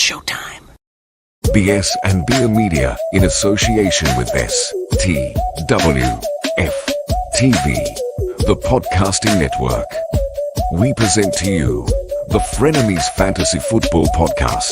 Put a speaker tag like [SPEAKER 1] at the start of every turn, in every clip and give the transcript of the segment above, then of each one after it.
[SPEAKER 1] showtime.
[SPEAKER 2] BS and Beer Media in association with STWF TV, the podcasting network. We present to you the Frenemies Fantasy Football Podcast.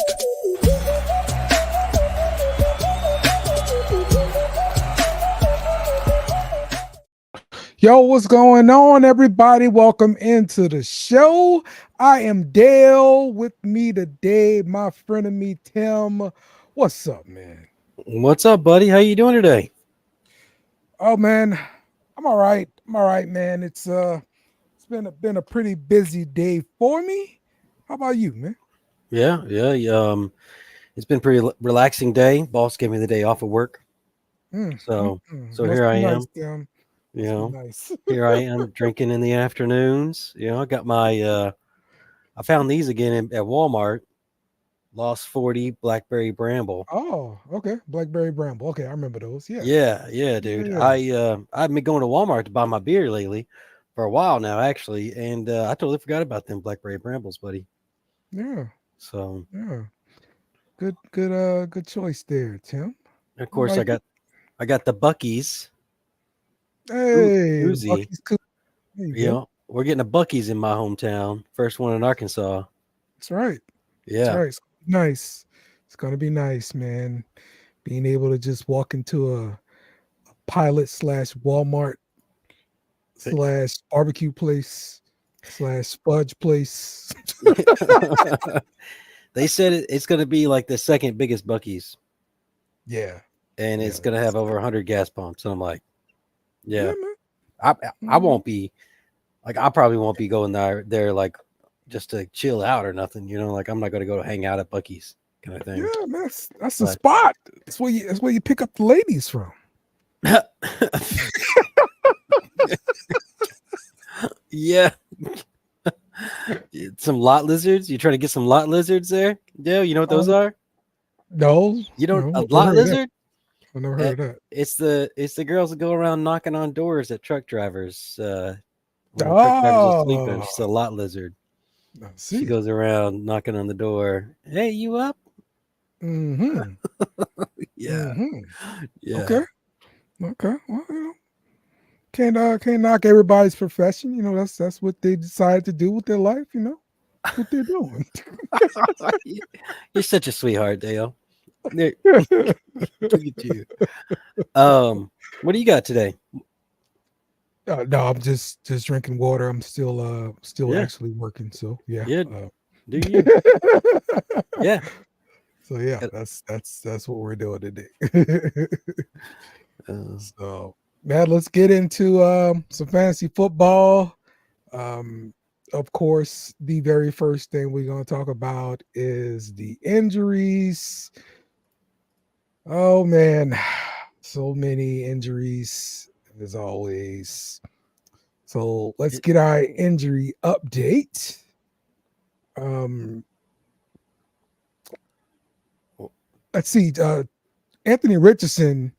[SPEAKER 3] Yo, what's going on, everybody? Welcome into the show. I am Dale. With me today, my frenemy Tim. What's up, man?
[SPEAKER 4] What's up, buddy? How you doing today?
[SPEAKER 3] Oh, man, I'm all right. Man. It's been a pretty busy day for me. How about you, man?
[SPEAKER 4] Yeah. It's been a pretty relaxing day. Boss gave me the day off of work, so here I am.
[SPEAKER 3] Tim.
[SPEAKER 4] You know,
[SPEAKER 3] Nice.
[SPEAKER 4] here I am drinking in the afternoons. You know, I got my I found these again at Walmart. Lost 40 Blackberry Bramble.
[SPEAKER 3] Oh, okay. Blackberry Bramble. Okay, I remember those. Yeah,
[SPEAKER 4] dude.
[SPEAKER 3] Yeah.
[SPEAKER 4] I've been going to Walmart to buy my beer lately for a while now, actually, and I totally forgot about them Blackberry Brambles, buddy.
[SPEAKER 3] Yeah.
[SPEAKER 4] So
[SPEAKER 3] Yeah. Good choice there, Tim.
[SPEAKER 4] of course I got the Buckies.
[SPEAKER 3] Hey,
[SPEAKER 4] Uzi.
[SPEAKER 3] Bucky's cool. There you
[SPEAKER 4] You
[SPEAKER 3] go.
[SPEAKER 4] know, we're getting a Bucky's in my hometown. First one in Arkansas.
[SPEAKER 3] That's right.
[SPEAKER 4] Yeah.
[SPEAKER 3] That's right. It's nice. It's gonna be nice, man. Being able to just walk into a pilot / Walmart / barbecue place / fudge place.
[SPEAKER 4] They said it's going to be like the second biggest Bucky's,
[SPEAKER 3] Yeah.
[SPEAKER 4] and it's
[SPEAKER 3] Yeah,
[SPEAKER 4] going to have over 100 gas pumps. And I'm like, yeah,
[SPEAKER 3] man.
[SPEAKER 4] I won't be like, I probably won't be going there like just to chill out or nothing. You know, like I'm not going to go hang out at Bucky's kind of thing.
[SPEAKER 3] Yeah, man. That's the spot. That's where you pick up the ladies from.
[SPEAKER 4] Yeah. Some lot lizards. You trying to get some lot lizards there? Yeah, you know what those are?
[SPEAKER 3] No.
[SPEAKER 4] You don't
[SPEAKER 3] no,
[SPEAKER 4] a lot lizard?
[SPEAKER 3] I never heard of that.
[SPEAKER 4] It's the girls that go around knocking on doors at truck drivers. When the truck drivers are sleeping. She's a lot lizard. She goes around knocking on the door. Hey, you up?
[SPEAKER 3] Mm-hmm.
[SPEAKER 4] Yeah.
[SPEAKER 3] Mm-hmm.
[SPEAKER 4] Yeah.
[SPEAKER 3] Okay. Well, you know, can't knock everybody's profession. You know, that's what they decided to do with their life. You know, what they're doing.
[SPEAKER 4] You're such a sweetheart, Dale. Look at you. What do you got today?
[SPEAKER 3] No, I'm just drinking water. I'm still actually working. So yeah.
[SPEAKER 4] Yeah. Do you? Yeah.
[SPEAKER 3] So yeah, that's what we're doing today. So man, let's get into some fantasy football. Of course, the very first thing we're going to talk about is the injuries. Oh man, so many injuries as always. So let's get our injury update. Let's see. Anthony Richardson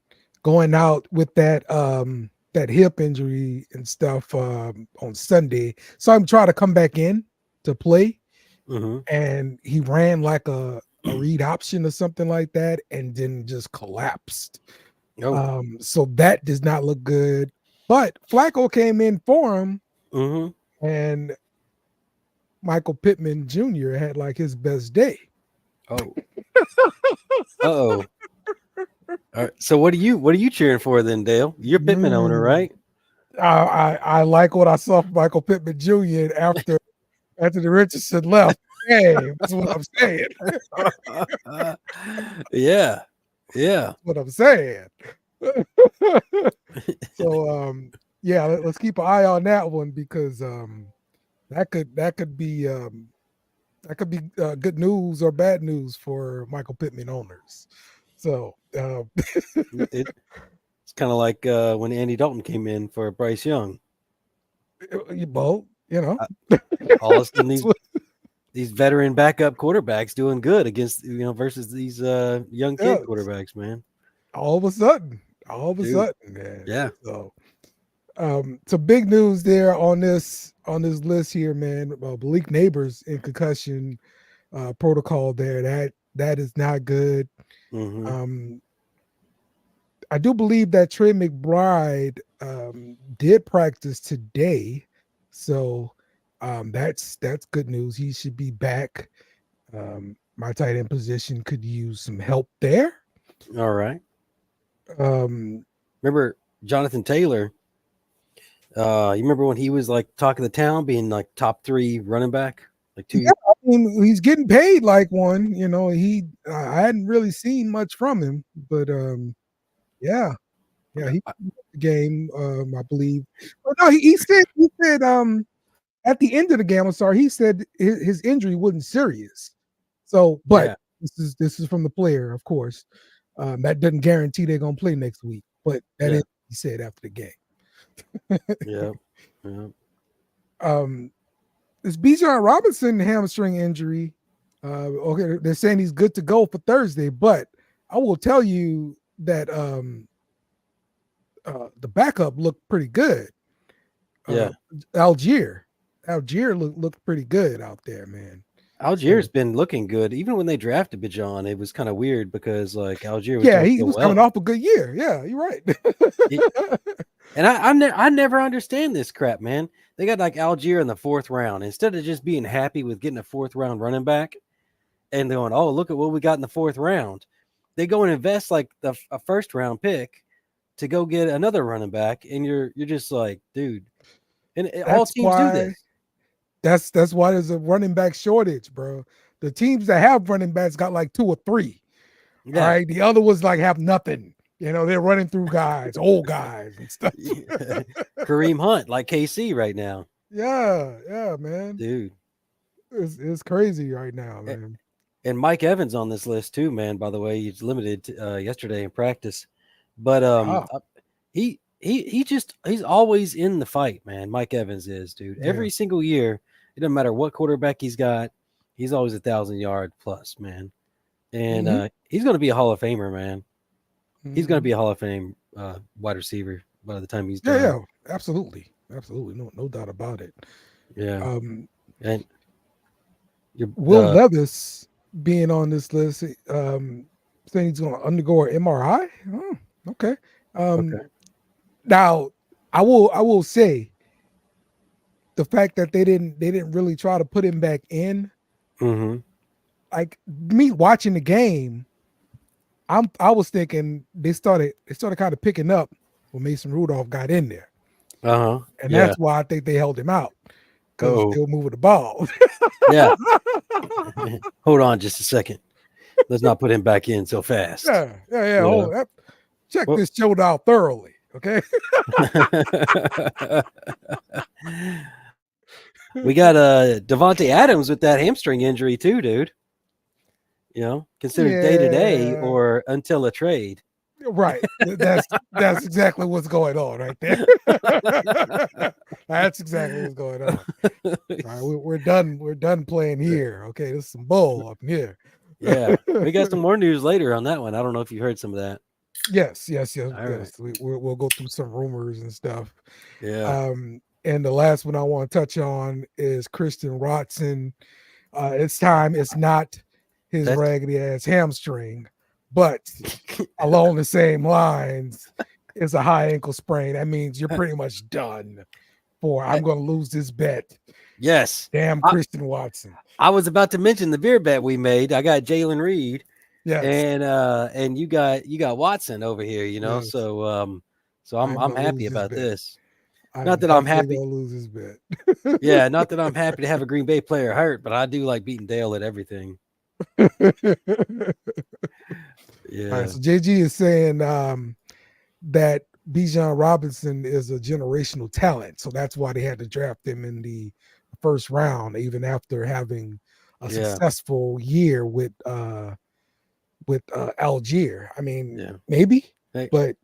[SPEAKER 3] going out with that hip injury and stuff on Sunday. So I'm trying to come back in to play, and he ran like a read option or something like that, and then just collapsed. So that does not look good. But Flacco came in for him, and Michael Pittman Jr. had like his best day.
[SPEAKER 4] Oh. Uh-oh. All right. So what are you cheering for then, Dale? You're a Pittman owner, right?
[SPEAKER 3] I like what I saw from Michael Pittman Jr. after the Richardson left. Hey, that's what I'm saying.
[SPEAKER 4] Yeah.
[SPEAKER 3] That's what I'm saying. So yeah, let's keep an eye on that one because that could be good news or bad news for Michael Pittman owners. So
[SPEAKER 4] It's kind of like when Andy Dalton came in for Bryce Young.
[SPEAKER 3] You both, you know,
[SPEAKER 4] all of a sudden these veteran backup quarterbacks doing good against versus these young kid quarterbacks, man.
[SPEAKER 3] All of a sudden, man.
[SPEAKER 4] Yeah.
[SPEAKER 3] So big news there on this list here, man. Malik Neighbors in concussion protocol there. That is not good.
[SPEAKER 4] Mm-hmm.
[SPEAKER 3] I do believe that Trey McBride did practice today, so that's good news. He should be back. My tight end position could use some help there.
[SPEAKER 4] All right.
[SPEAKER 3] Um,
[SPEAKER 4] Remember Jonathan Taylor? You remember when he was like talking the town, being like top 3 running back, like 2
[SPEAKER 3] yeah, I mean, he's getting paid like one. You know, I hadn't really seen much from him, but yeah, yeah, he the game. I believe. Oh no, he said at the end of the game. I'm sorry, he said his injury wasn't serious. So, but
[SPEAKER 4] Yeah.
[SPEAKER 3] this is from the player, of course. That doesn't guarantee they're gonna play next week, but that is
[SPEAKER 4] Yeah.
[SPEAKER 3] what he said after the game.
[SPEAKER 4] Yeah. Yeah.
[SPEAKER 3] This Bijan Robinson hamstring injury. Okay, they're saying he's good to go for Thursday, but I will tell you that the backup looked pretty good.
[SPEAKER 4] Yeah.
[SPEAKER 3] Algier looked pretty good out there, man.
[SPEAKER 4] Algier's been looking good. Even when they drafted Bijan, it was kind of weird because like Algier was
[SPEAKER 3] Yeah,
[SPEAKER 4] doing
[SPEAKER 3] he
[SPEAKER 4] so
[SPEAKER 3] was
[SPEAKER 4] well.
[SPEAKER 3] coming off a good year. Yeah, you're right.
[SPEAKER 4] And I never understand this crap, man. They got like Algier in the 4th round. Instead of just being happy with getting a 4th round running back and going, oh, look at what we got in the 4th round. They go and invest like a 1st round pick to go get another running back, and you're just like, dude. And all teams do this.
[SPEAKER 3] That's why there's a running back shortage, bro. The teams that have running backs got like 2 or 3.
[SPEAKER 4] Yeah.
[SPEAKER 3] All right. The other ones like have nothing. You know, they're running through guys, old guys and stuff.
[SPEAKER 4] Kareem Hunt, like KC right now.
[SPEAKER 3] Yeah, man.
[SPEAKER 4] Dude.
[SPEAKER 3] It's crazy right now, man.
[SPEAKER 4] And Mike Evans on this list too, man. By the way, he's limited yesterday in practice. But he's always in the fight, man. Mike Evans is, dude.
[SPEAKER 3] Yeah.
[SPEAKER 4] Every single year, it doesn't matter what quarterback he's got, he's always 1,000-yard plus, man. And he's going to be a Hall of Famer, man. He's going to be a Hall of Fame wide receiver by the time he's done.
[SPEAKER 3] Yeah, absolutely. No doubt about it.
[SPEAKER 4] Yeah. And
[SPEAKER 3] Will Levis being on this list, saying he's going to undergo an MRI. Oh, okay.
[SPEAKER 4] Okay.
[SPEAKER 3] Now, I will say the fact that they didn't really try to put him back in.
[SPEAKER 4] Mm-hmm.
[SPEAKER 3] Like me watching the game, I was thinking they started kind of picking up when Mason Rudolph got in there. And that's why I think they held him out, because they were moving the ball.
[SPEAKER 4] Yeah. Hold on just a second. Let's not put him back in so fast.
[SPEAKER 3] Yeah. Hold on. Check this shoulder out thoroughly, okay?
[SPEAKER 4] We got Devontae Adams with that hamstring injury too, dude. You know, considered day-to-day or until a trade.
[SPEAKER 3] Right. That's exactly what's going on right there. That's exactly what's going on. All right, we're done playing here. Okay, there's some bull up here.
[SPEAKER 4] Yeah, we got some more news later on that one. I don't know if you heard some of that.
[SPEAKER 3] Yes.
[SPEAKER 4] Right.
[SPEAKER 3] We'll go through some rumors and stuff.
[SPEAKER 4] Yeah.
[SPEAKER 3] And the last one I want to touch on is Christian Watson. It's time. It's not his raggedy ass hamstring, but along the same lines, it's a high ankle sprain. That means you're pretty much done. I'm going to lose this bet.
[SPEAKER 4] Yes.
[SPEAKER 3] Damn Christian Watson.
[SPEAKER 4] I was about to mention the beer bet we made. I got Jalen Reed.
[SPEAKER 3] Yes.
[SPEAKER 4] And you got Watson over here, you know. Yes. So I'm happy about this. Not that I'm happy to
[SPEAKER 3] lose his bet.
[SPEAKER 4] Yeah, not that I'm happy to have a Green Bay player hurt, but I do like beating Dale at everything.
[SPEAKER 3] Yeah.
[SPEAKER 4] All
[SPEAKER 3] right, so JG is saying that Bijan Robinson is a generational talent, so that's why they had to draft him in the 1st round, even after having a successful year with Algier. I mean, maybe, but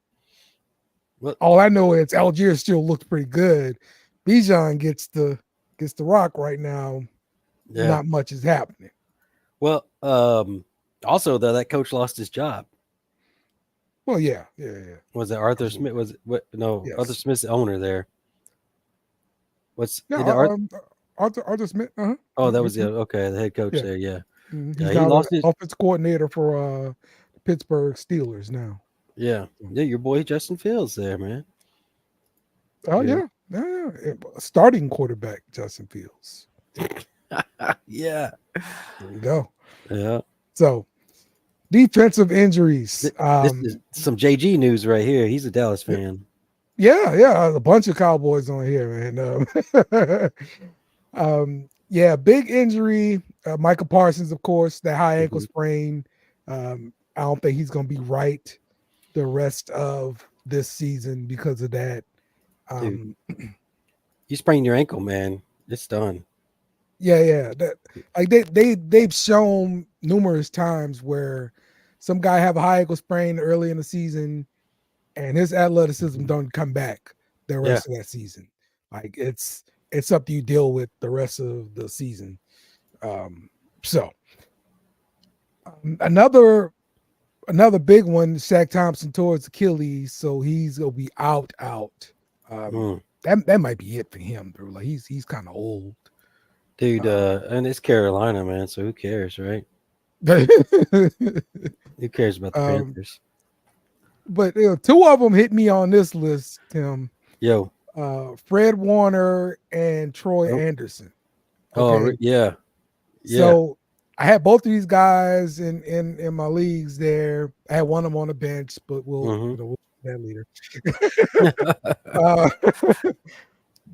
[SPEAKER 3] all I know is Algier still looks pretty good. Bijan gets the rock right now. Yeah. Not much is happening.
[SPEAKER 4] Well, also though, that coach lost his job.
[SPEAKER 3] Well, yeah.
[SPEAKER 4] Was it Arthur Smith? Was it what? No, yes. Arthur Smith's the owner there.
[SPEAKER 3] Arthur Smith?
[SPEAKER 4] Oh, that was the head coach there. Yeah.
[SPEAKER 3] He's
[SPEAKER 4] Yeah, he
[SPEAKER 3] now
[SPEAKER 4] lost
[SPEAKER 3] the
[SPEAKER 4] his.
[SPEAKER 3] offense coordinator for Pittsburgh Steelers now.
[SPEAKER 4] Yeah, your boy Justin Fields there, man.
[SPEAKER 3] Oh
[SPEAKER 4] Yeah.
[SPEAKER 3] yeah. Starting quarterback Justin Fields.
[SPEAKER 4] Yeah.
[SPEAKER 3] There you go.
[SPEAKER 4] Yeah.
[SPEAKER 3] So defensive injuries.
[SPEAKER 4] This is some JG news right here. He's a Dallas fan.
[SPEAKER 3] Yeah, a bunch of Cowboys on here, man. Big injury. Michael Parsons, of course, that high ankle sprain. I don't think he's going to be right the rest of this season because of that.
[SPEAKER 4] Dude, you sprain your ankle, man. It's done.
[SPEAKER 3] Yeah. They've shown numerous times where some guy have a high ankle sprain early in the season, and his athleticism don't come back the rest of that season. Like it's something you deal with the rest of the season. Another big one, Shaq Thompson towards Achilles, so he's gonna be out. That might be it for him, bro. Like he's kind of old,
[SPEAKER 4] dude. And it's Carolina, man. So who cares, right? Who cares about the Panthers?
[SPEAKER 3] But two of them hit me on this list, Tim.
[SPEAKER 4] Yo,
[SPEAKER 3] Fred Warner and Troy Anderson.
[SPEAKER 4] Okay? Oh yeah.
[SPEAKER 3] So I had both of these guys in my leagues there. I had one of them on the bench, but we'll do that later.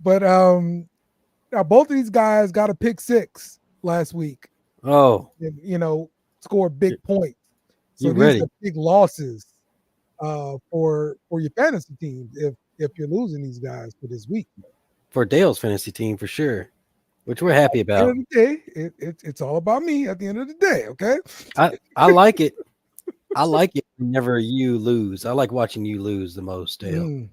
[SPEAKER 3] But now both of these guys got a pick six last week.
[SPEAKER 4] Oh,
[SPEAKER 3] and, scored big points. So
[SPEAKER 4] these
[SPEAKER 3] are big losses for your fantasy team if you're losing these guys for this week.
[SPEAKER 4] For Dale's fantasy team, for sure, which we're happy about.
[SPEAKER 3] At the end of the day, it's all about me at the end of the day. Okay.
[SPEAKER 4] I like it. I like it whenever you lose. I like watching you lose the most, Dale.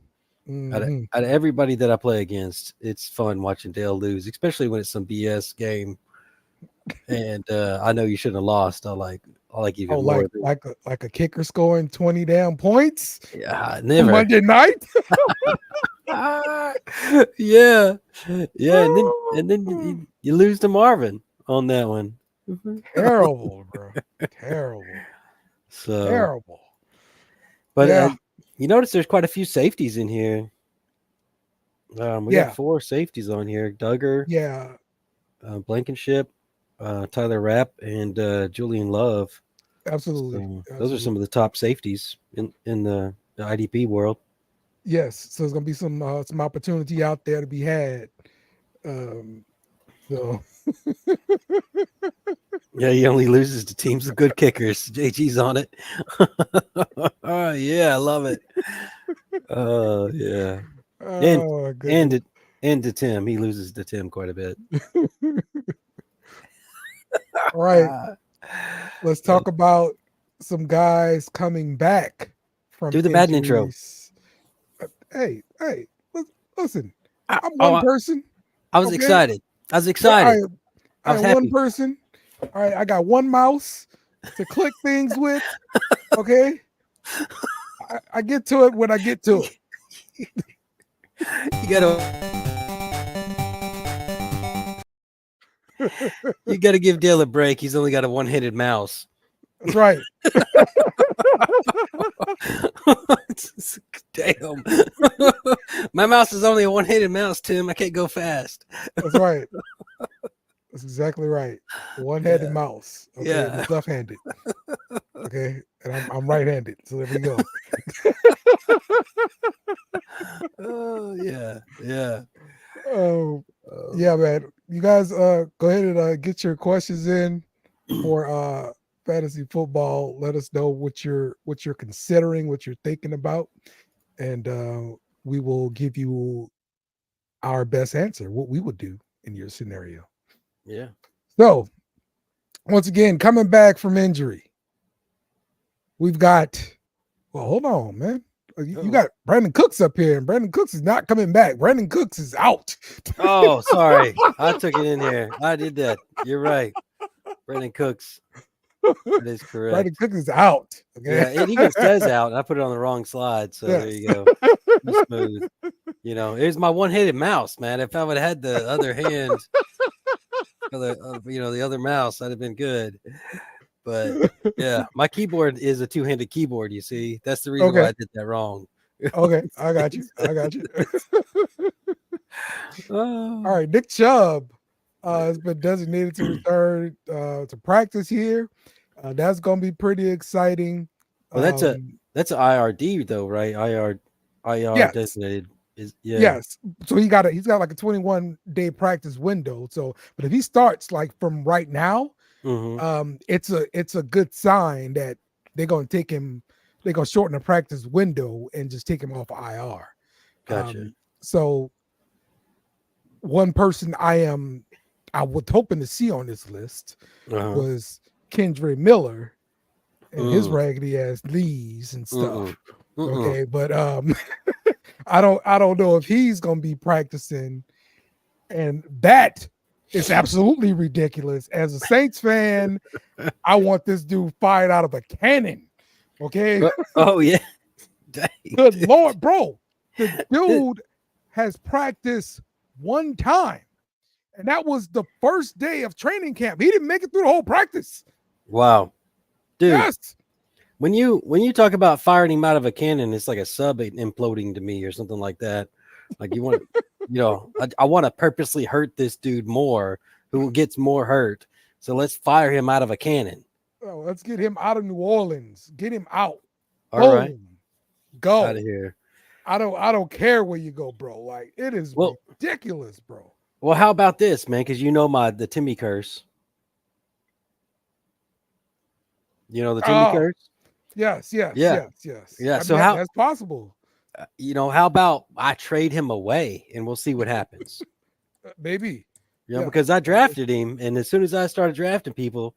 [SPEAKER 4] Out of everybody that I play against, it's fun watching Dale lose, especially when it's some BS game. And I know you shouldn't have lost. I like even more.
[SPEAKER 3] Like a kicker scoring 20 damn points.
[SPEAKER 4] Yeah, never.
[SPEAKER 3] Monday night.
[SPEAKER 4] yeah. And then you lose to Marvin on that one.
[SPEAKER 3] Terrible, bro. Terrible.
[SPEAKER 4] So
[SPEAKER 3] terrible.
[SPEAKER 4] But you notice there's quite a few safeties in here. We got 4 safeties on here: Duggar, Blankenship, Tyler Rapp, and Julian Love.
[SPEAKER 3] Absolutely.
[SPEAKER 4] Those are some of the top safeties in the IDP world.
[SPEAKER 3] Yes, so there's gonna be some opportunity out there to be had. So
[SPEAKER 4] yeah, he only loses to teams with good kickers. JG's on it. Oh yeah, I love it. Oh yeah. And to Tim, he loses to Tim quite a bit.
[SPEAKER 3] All right, let's talk about some guys coming back from.
[SPEAKER 4] Do the Madden intro.
[SPEAKER 3] Hey, listen. I'm one person.
[SPEAKER 4] I was excited. I was excited.
[SPEAKER 3] I was happy. One person. All right, I got one mouse to click things with. Okay, I get to it when I get to it.
[SPEAKER 4] You gotta give Dale a break. He's only got a one-handed mouse.
[SPEAKER 3] That's right.
[SPEAKER 4] Damn. My mouse is only a one-handed mouse, Tim. I can't go fast.
[SPEAKER 3] That's right. That's exactly right. One-handed mouse. Okay, yeah. Left-handed. Okay, and I'm right-handed. So there we go.
[SPEAKER 4] Oh yeah.
[SPEAKER 3] Oh yeah, man. You guys go ahead and get your questions in for fantasy football. Let us know what you're considering, what you're thinking about, and we will give you our best answer, what we would do in your scenario.
[SPEAKER 4] Yeah.
[SPEAKER 3] So once again, coming back from injury, we've got hold on, man. You got Brandon Cooks up here, and Brandon Cooks is not coming back. Brandon Cooks is out.
[SPEAKER 4] Oh, sorry. I took it in here. I did that. You're right. Brandon Cooks. That is correct.
[SPEAKER 3] Brandon Cooks is out. Okay?
[SPEAKER 4] Yeah, it even says out, and I put it on the wrong slide. So there you go. Smooth. It was my one-handed mouse, man. If I would have had the other hand, the other mouse. That'd have been good. But yeah, my keyboard is a two-handed keyboard. You see, that's the reason why I did that wrong.
[SPEAKER 3] Okay, I got you.
[SPEAKER 4] Oh.
[SPEAKER 3] All right, Nick Chubb has been designated to return to practice here. That's going to be pretty exciting.
[SPEAKER 4] Well, that's an IRD though, right? IR
[SPEAKER 3] yes.
[SPEAKER 4] designated is
[SPEAKER 3] Yes. So he's got like a 21-day practice window. So, but if he starts like from right now, it's a good sign that they're going to take him. They're going to shorten the practice window and just take him off IR.
[SPEAKER 4] Gotcha.
[SPEAKER 3] So one person I was hoping to see on this list was Kendra Miller and his raggedy ass knees and stuff. Okay, but I don't know if he's gonna be practicing, and that is absolutely ridiculous. As a Saints fan, I want this dude fired out of a cannon. Okay.
[SPEAKER 4] Oh yeah.
[SPEAKER 3] Good Lord, bro. The dude has practiced one time, and that was the first day of training camp. He didn't make it through the whole practice.
[SPEAKER 4] Wow, dude.
[SPEAKER 3] Yes.
[SPEAKER 4] When you talk about firing him out of a cannon, it's like a sub imploding to me or something like that. Like you want, I want to purposely hurt this dude more, who gets more hurt. So let's fire him out of a cannon.
[SPEAKER 3] Oh, let's get him out of New Orleans. Get him out.
[SPEAKER 4] All right,
[SPEAKER 3] go
[SPEAKER 4] out of here.
[SPEAKER 3] I don't care where you go, bro. Like it is ridiculous, bro.
[SPEAKER 4] Well, how about this, man? Because the Timmy curse. You know the Timmy curse.
[SPEAKER 3] Yes.
[SPEAKER 4] Yeah. So
[SPEAKER 3] that's possible.
[SPEAKER 4] How about I trade him away and we'll see what happens.
[SPEAKER 3] Maybe.
[SPEAKER 4] Because I drafted him, and as soon as I started drafting people,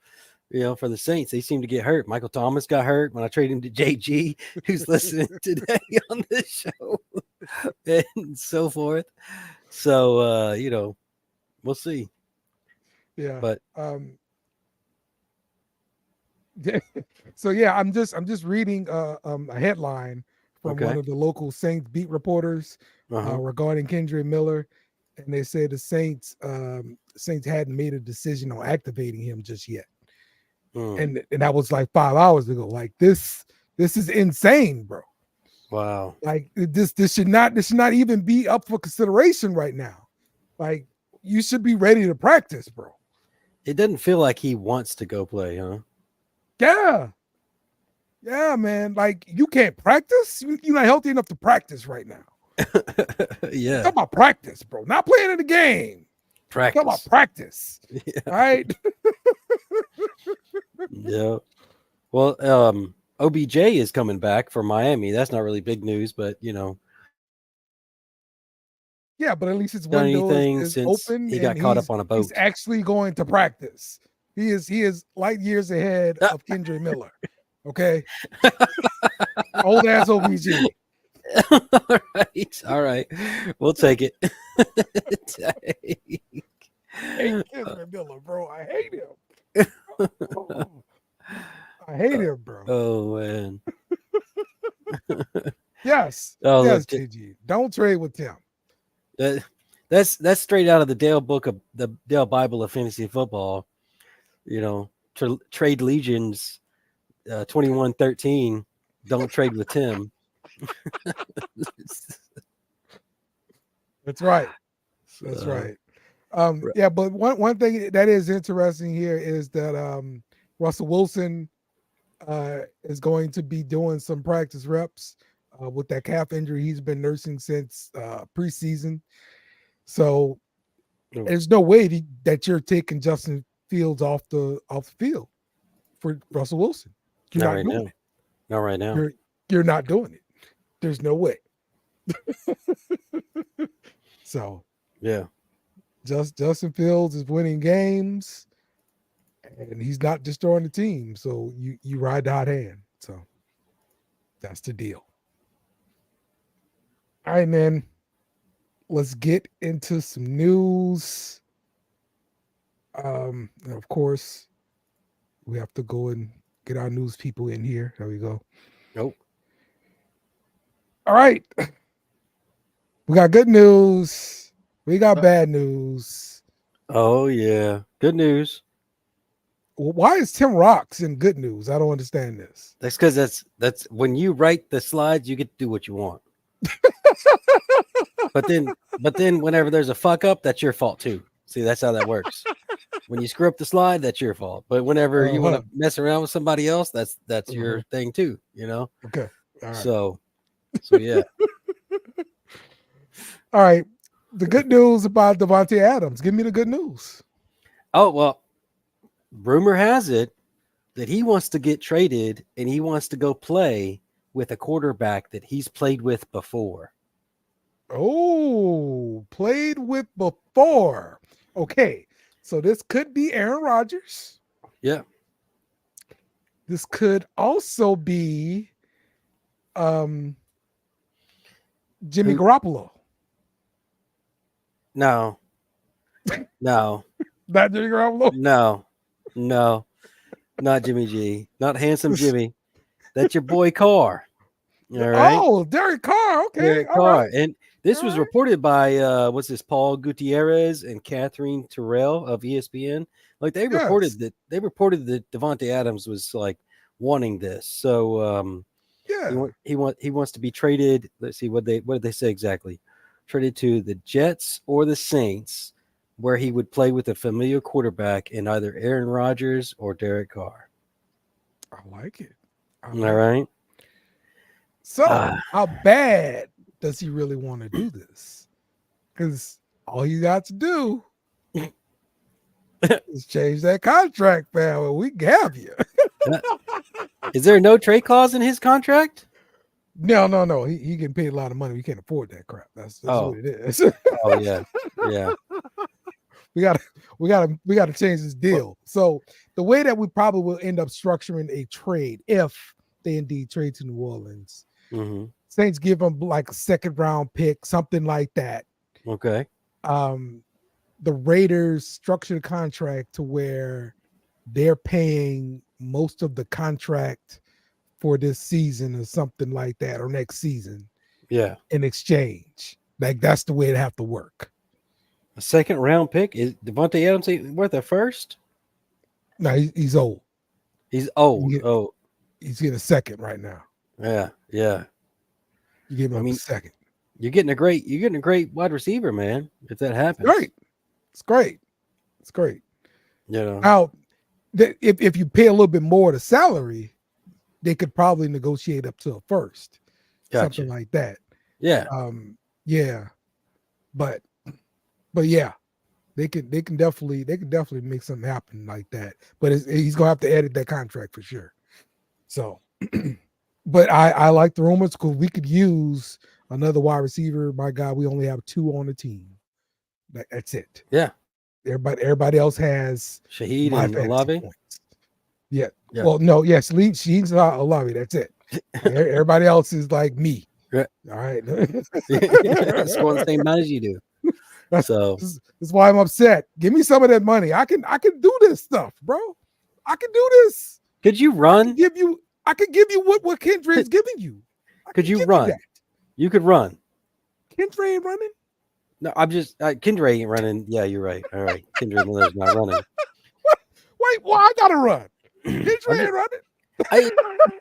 [SPEAKER 4] for the Saints, they seem to get hurt. Michael Thomas got hurt when I traded him to JG, who's listening today on this show, and so forth. So, we'll see.
[SPEAKER 3] Yeah.
[SPEAKER 4] But
[SPEAKER 3] so yeah, I'm just reading a headline from one of the local Saints beat reporters regarding Kendra Miller, and they said the Saints hadn't made a decision on activating him just yet. And that was like 5 hours ago. Like this is insane, bro.
[SPEAKER 4] Wow.
[SPEAKER 3] Like this should not even be up for consideration right now. Like you should be ready to practice, bro.
[SPEAKER 4] It doesn't feel like he wants to go play, huh?
[SPEAKER 3] Yeah, man. Like you can't practice. You're not healthy enough to practice right now.
[SPEAKER 4] Yeah.
[SPEAKER 3] Talk about practice, bro. Not playing in the game.
[SPEAKER 4] Practice.
[SPEAKER 3] Talk about practice.
[SPEAKER 4] Yeah.
[SPEAKER 3] All right.
[SPEAKER 4] Yeah. Well, OBJ is coming back for Miami. That's not really big news, but
[SPEAKER 3] Yeah, but at least his
[SPEAKER 4] done
[SPEAKER 3] window
[SPEAKER 4] anything
[SPEAKER 3] is
[SPEAKER 4] since
[SPEAKER 3] open.
[SPEAKER 4] he got caught up on a boat.
[SPEAKER 3] He's actually going to practice. He is light years ahead of Kendra Miller. Okay. Old ass OBJ.
[SPEAKER 4] All right. We'll take it.
[SPEAKER 3] I hate Kendra Miller, bro. I hate him. I hate him, bro.
[SPEAKER 4] Oh man.
[SPEAKER 3] Yes.
[SPEAKER 4] Oh,
[SPEAKER 3] yes, JG. Don't trade with Tim.
[SPEAKER 4] That's straight out of the Dale book of the Dale Bible of fantasy football. Trade Legions 21:13. Don't trade with Tim.
[SPEAKER 3] That's right. That's right. Yeah, but one thing that is interesting here is that Russell Wilson is going to be doing some practice reps with that calf injury he's been nursing since preseason. So there's no way that you're taking Justin Fields off the field for Russell Wilson. You're not doing it.
[SPEAKER 4] Not right now.
[SPEAKER 3] You're not doing it. There's no way. So
[SPEAKER 4] yeah.
[SPEAKER 3] Justin Fields is winning games and he's not destroying the team. So you ride the hot hand. So that's the deal. All right, man. Let's get into some news. And of course, we have to go and get our news people in here. There we go.
[SPEAKER 4] Nope.
[SPEAKER 3] All right. We got good news. We got bad news.
[SPEAKER 4] Oh yeah, good news.
[SPEAKER 3] Why is Tim Rocks in good news? I don't understand this.
[SPEAKER 4] That's because that's when you write the slides, you get to do what you want. But then whenever there's a fuck up, that's your fault too. See, that's how that works. When you screw up the slide, that's your fault. But whenever you want to mess around with somebody else, that's your thing too.
[SPEAKER 3] Okay. All right.
[SPEAKER 4] So yeah.
[SPEAKER 3] All right. The good news about Devontae Adams. Give me the good news.
[SPEAKER 4] Oh well, rumor has it that he wants to get traded and he wants to go play with a quarterback that he's played with before.
[SPEAKER 3] Oh, played with before. Okay. So this could be Aaron Rodgers.
[SPEAKER 4] Yeah.
[SPEAKER 3] This could also be Jimmy Garoppolo.
[SPEAKER 4] No.
[SPEAKER 3] Not Jimmy Garoppolo?
[SPEAKER 4] No. Not Jimmy G. Not handsome Jimmy. That's your boy Carr. All right.
[SPEAKER 3] Oh, Derrick Carr. Okay.
[SPEAKER 4] Derrick
[SPEAKER 3] All
[SPEAKER 4] Carr.
[SPEAKER 3] right.
[SPEAKER 4] And this
[SPEAKER 3] All
[SPEAKER 4] was
[SPEAKER 3] right.
[SPEAKER 4] reported by what's this, Paul Gutierrez and Catherine Terrell of ESPN. Like they reported that Devontae Adams was like wanting this. So he wants to be traded. Let's see what did they say exactly? Traded to the Jets or the Saints, where he would play with a familiar quarterback in either Aaron Rodgers or Derek Carr.
[SPEAKER 3] I like it.
[SPEAKER 4] All right.
[SPEAKER 3] So, how bad does he really want to do this? Because all you got to do is change that contract, man. We can have you.
[SPEAKER 4] Is there no trade clause in his contract?
[SPEAKER 3] No. He getting paid a lot of money. We can't afford that crap. That's what it is.
[SPEAKER 4] Oh yeah.
[SPEAKER 3] We gotta change this deal. So the way that we probably will end up structuring a trade, if they indeed trade to New Orleans, Saints give them like a second round pick, something like that.
[SPEAKER 4] Okay.
[SPEAKER 3] The Raiders structure the contract to where they're paying most of the contract for this season or something like that, or next season.
[SPEAKER 4] Yeah.
[SPEAKER 3] In exchange. Like that's the way it have to work.
[SPEAKER 4] A second round pick? Is Devontae Adams worth a first?
[SPEAKER 3] No, he's old.
[SPEAKER 4] He's old.
[SPEAKER 3] He's getting a second right now.
[SPEAKER 4] Yeah.
[SPEAKER 3] You give him a second.
[SPEAKER 4] You're getting a great wide receiver, man. If that happens.
[SPEAKER 3] It's great.
[SPEAKER 4] Yeah.
[SPEAKER 3] Now, if you pay a little bit more to salary, they could probably negotiate up to a first.
[SPEAKER 4] Gotcha.
[SPEAKER 3] Something like that.
[SPEAKER 4] Yeah.
[SPEAKER 3] But yeah, they can definitely make something happen like that. But he's gonna have to edit that contract for sure. So, but I like the rumors because we could use another wide receiver. My God, we only have 2 on the team. That's it.
[SPEAKER 4] Yeah.
[SPEAKER 3] Everybody else has
[SPEAKER 4] Shahid and Olave.
[SPEAKER 3] Yeah. Well, no. Yes, Shahid's not Olave. That's it. Everybody else is like me.
[SPEAKER 4] Right.
[SPEAKER 3] All right.
[SPEAKER 4] Scoring the same amount as you do. So
[SPEAKER 3] that's why I'm upset. Give me some of that money. I can do this stuff, bro. I can do this.
[SPEAKER 4] Could you run?
[SPEAKER 3] I could give you what Kendra is giving you.
[SPEAKER 4] Could you run? You could run.
[SPEAKER 3] Kendra ain't running.
[SPEAKER 4] No, I'm just Kendra ain't running. Yeah, you're right. All right, Kendra Miller's not running.
[SPEAKER 3] Wait, well, I gotta run. Kendra ain't running.
[SPEAKER 4] I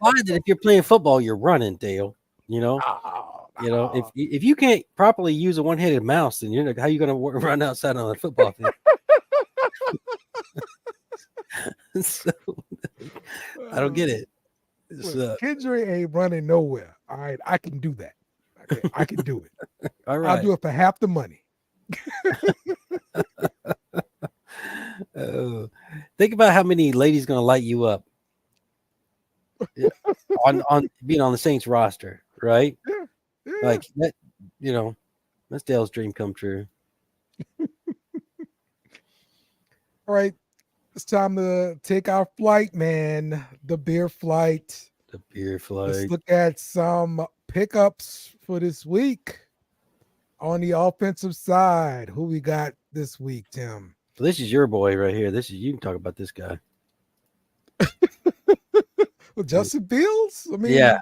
[SPEAKER 4] find that if you're playing football, you're running, Dale. If you can't properly use a one-handed mouse, then how are you going to run outside on a football field? So, I don't get it.
[SPEAKER 3] Kendra ain't running nowhere. All right, I can do that. Okay, I can do it.
[SPEAKER 4] All right,
[SPEAKER 3] I'll do it for half the money.
[SPEAKER 4] Think about how many ladies going to light you up on being on the Saints roster, right?
[SPEAKER 3] Yeah.
[SPEAKER 4] Like that, that's Dale's dream come true.
[SPEAKER 3] All right, it's time to take our flight, man. The beer flight. Let's look at some pickups for this week on the offensive side. Who we got this week, Tim?
[SPEAKER 4] So this is your boy right here. You can talk about this guy.
[SPEAKER 3] Well, Justin Fields? I mean,
[SPEAKER 4] yeah.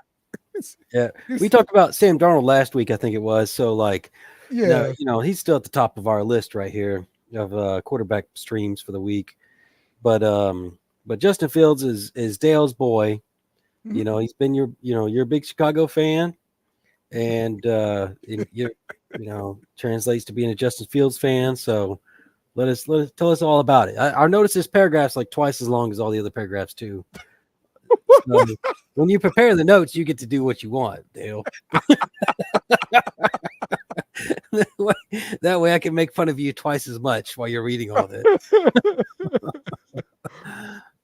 [SPEAKER 4] We talked about Sam Darnold last week, I think it was. So, he's still at the top of our list right here. quarterback streams for the week. But Justin Fields is Dale's boy.
[SPEAKER 3] Mhm.
[SPEAKER 4] You know, he's been you're a big Chicago fan, and translates to being a Justin Fields fan. So let us tell us all about it. I noticed this paragraph's like twice as long as all the other paragraphs too. So when you prepare the notes, you get to do what you want, Dale. That way I can make fun of you twice as much while you're reading all this.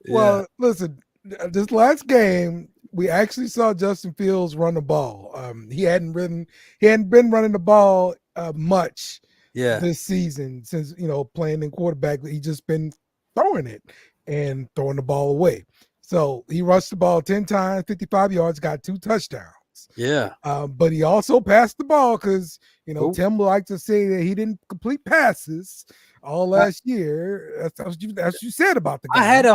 [SPEAKER 3] Well, listen, this last game, we actually saw Justin Fields run the ball. He hadn't been running the ball much this season since playing in quarterback. He just been throwing it and throwing the ball away. So he rushed the ball 10 times, 55 yards, got 2 touchdowns.
[SPEAKER 4] Yeah.
[SPEAKER 3] But he also passed the ball because Tim liked to say that he didn't complete passes all last year. That's what you said about the game.
[SPEAKER 4] I had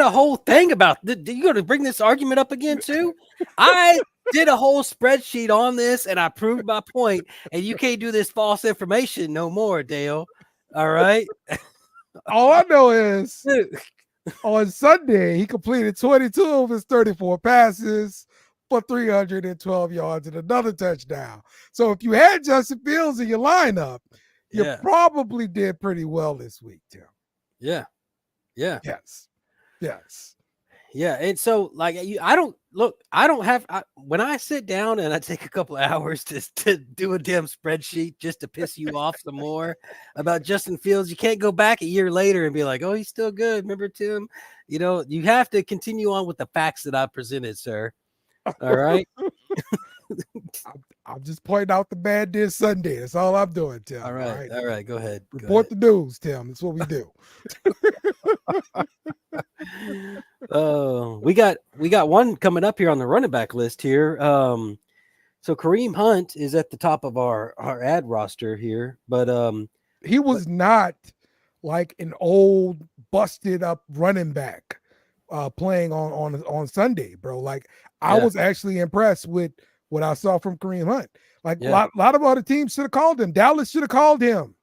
[SPEAKER 4] a whole thing about you going to bring this argument up again too? I did a whole spreadsheet on this and I proved my point, and you can't do this false information no more, Dale. All right.
[SPEAKER 3] All I know is on Sunday he completed 22 of his 34 passes for 312 yards and another touchdown. So if you had Justin Fields in your lineup, you probably did pretty well this week, Tim.
[SPEAKER 4] Yeah.
[SPEAKER 3] Yes.
[SPEAKER 4] Yeah. And so when I sit down and I take a couple of hours to do a damn spreadsheet just to piss you off some more about Justin Fields, you can't go back a year later and be like, oh, he's still good. Remember, Tim? You have to continue on with the facts that I presented, sir. All right.
[SPEAKER 3] I'm just pointing out the bad this Sunday. That's all I'm doing, Tim.
[SPEAKER 4] All right. Go ahead.
[SPEAKER 3] Report the news, Tim. That's what we do.
[SPEAKER 4] We got one coming up here on the running back list here. So Kareem Hunt is at the top of our ad roster here, but
[SPEAKER 3] he was not like an old busted up running back playing on Sunday, bro. Like I was actually impressed with what I saw from Kareem Hunt. Like a lot of other teams should have called him. Dallas should have called him.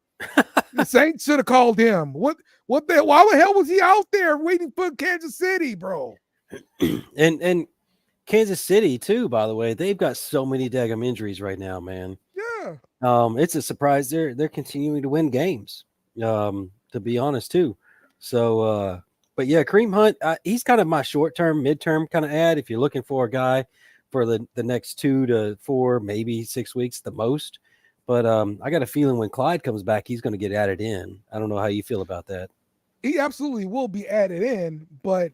[SPEAKER 3] The Saints should have called him. Why the hell was he out there waiting for Kansas City, bro?
[SPEAKER 4] And Kansas City too, by the way, they've got so many daggum injuries right now, man.
[SPEAKER 3] Yeah.
[SPEAKER 4] It's a surprise they're continuing to win games. To be honest too. So but yeah, Kareem Hunt, he's kind of my short-term, mid-term kind of ad if you're looking for a guy for the next 2 to 4, maybe 6 weeks the most. But I got a feeling when Clyde comes back, he's going to get added in. I don't know how you feel about that.
[SPEAKER 3] He absolutely will be added in, but